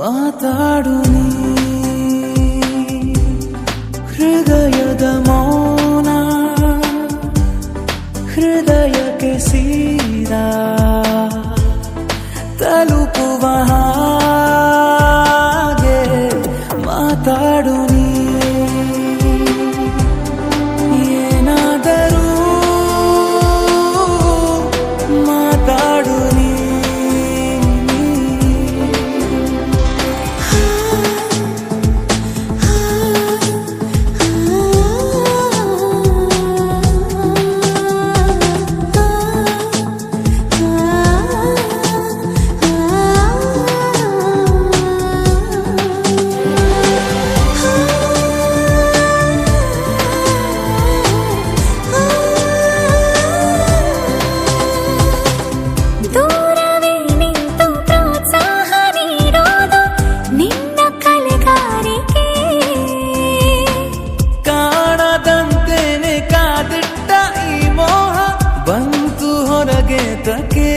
ಮಾತಾಡು ನೀ ಹೃದಯದ ಮೌನ ಹೃದಯಕ್ಕೆ ಸೀದಾ ತಲುಪುವ ಹಾಗೆ ಮಾತಾಡು ನೀ ಏನಾದರೂ ಮಾತಾಡು ನೀ ದೂರವೇ ನಿಂತು ಪ್ರೋತ್ಸಾಹ ನೀಡೋದು ನಿನ್ನ ಕಲೆಗಾರಿಕೆ ಕಾಣದಂತೆನೆ ಕಾದಿಟ್ಟ ಈ ಮೋಹ ಬಂತು ಹೊರಗೆ ತಕೆ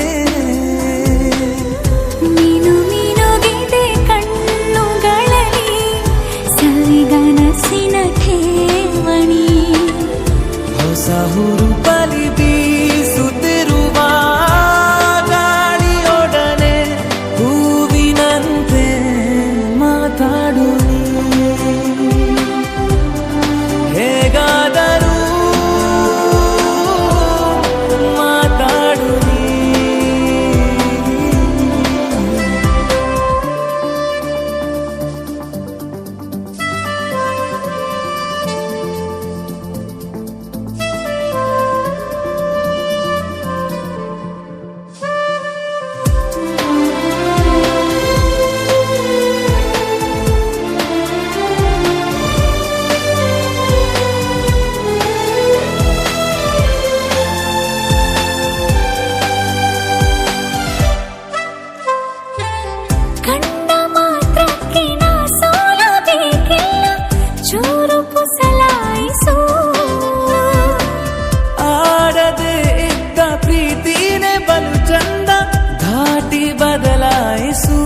ನೀನು ಮಿನುಗಿದೆ ಕಣ್ಣುಗಳಲ್ಲಿ ಸವಿಗನಸಿನ ಠೇವಣಿ ಹೊಸ ಹುರುಪಲಿ ಬೀಸುತ್ತಿರುವ ಗಾಳಿಯೊಡನೆ ಹೂವಿನಂತೆ ಮಾತಾಡು ನೀ. ಹೇಗಾದರೂ ಮಾತಾಡು ನೀ. ಕಂಡ ಮಾತ್ರಕ್ಕೆ ನಾ ಸೋಲಬೇಕಿಲ್ಲ ಚೂರು ಕುಸಲಾಯಿಸು ಆಡದೆ ಇದ್ದ ಪ್ರೀತಿನೇ ಬಲು ಚಂದ ಧಾಟಿ ಬದಲಾಯಿಸು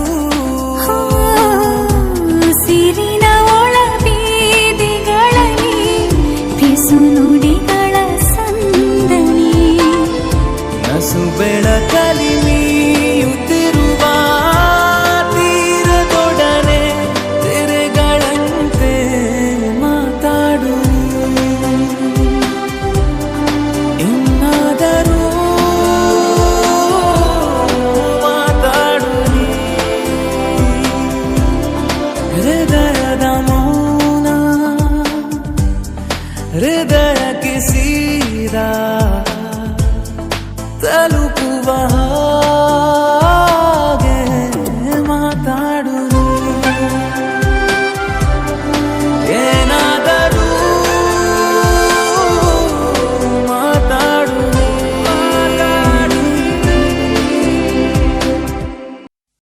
ಸಿರಿನ ಒಳ ಬೀದಿಗಳಲ್ಲಿ ಪಿಸು ನುಡಿಗಳ ಸಂದಣಿ ನಸು ಬೆಳಕಲಿ ಮೀಯುತ್ತಿರುವ ತೀರದೊಡನೆ ತೆರೆಗಳಂತೆ ಮಾತಾಡು ಇನ್ನಾದರೂ ಮಾತಾಡು ನೀ. ಹೃದಯದ ಮೌನ ಹೃದಯಕ್ಕೆ ಸೀದಾ ತಲುಪುವ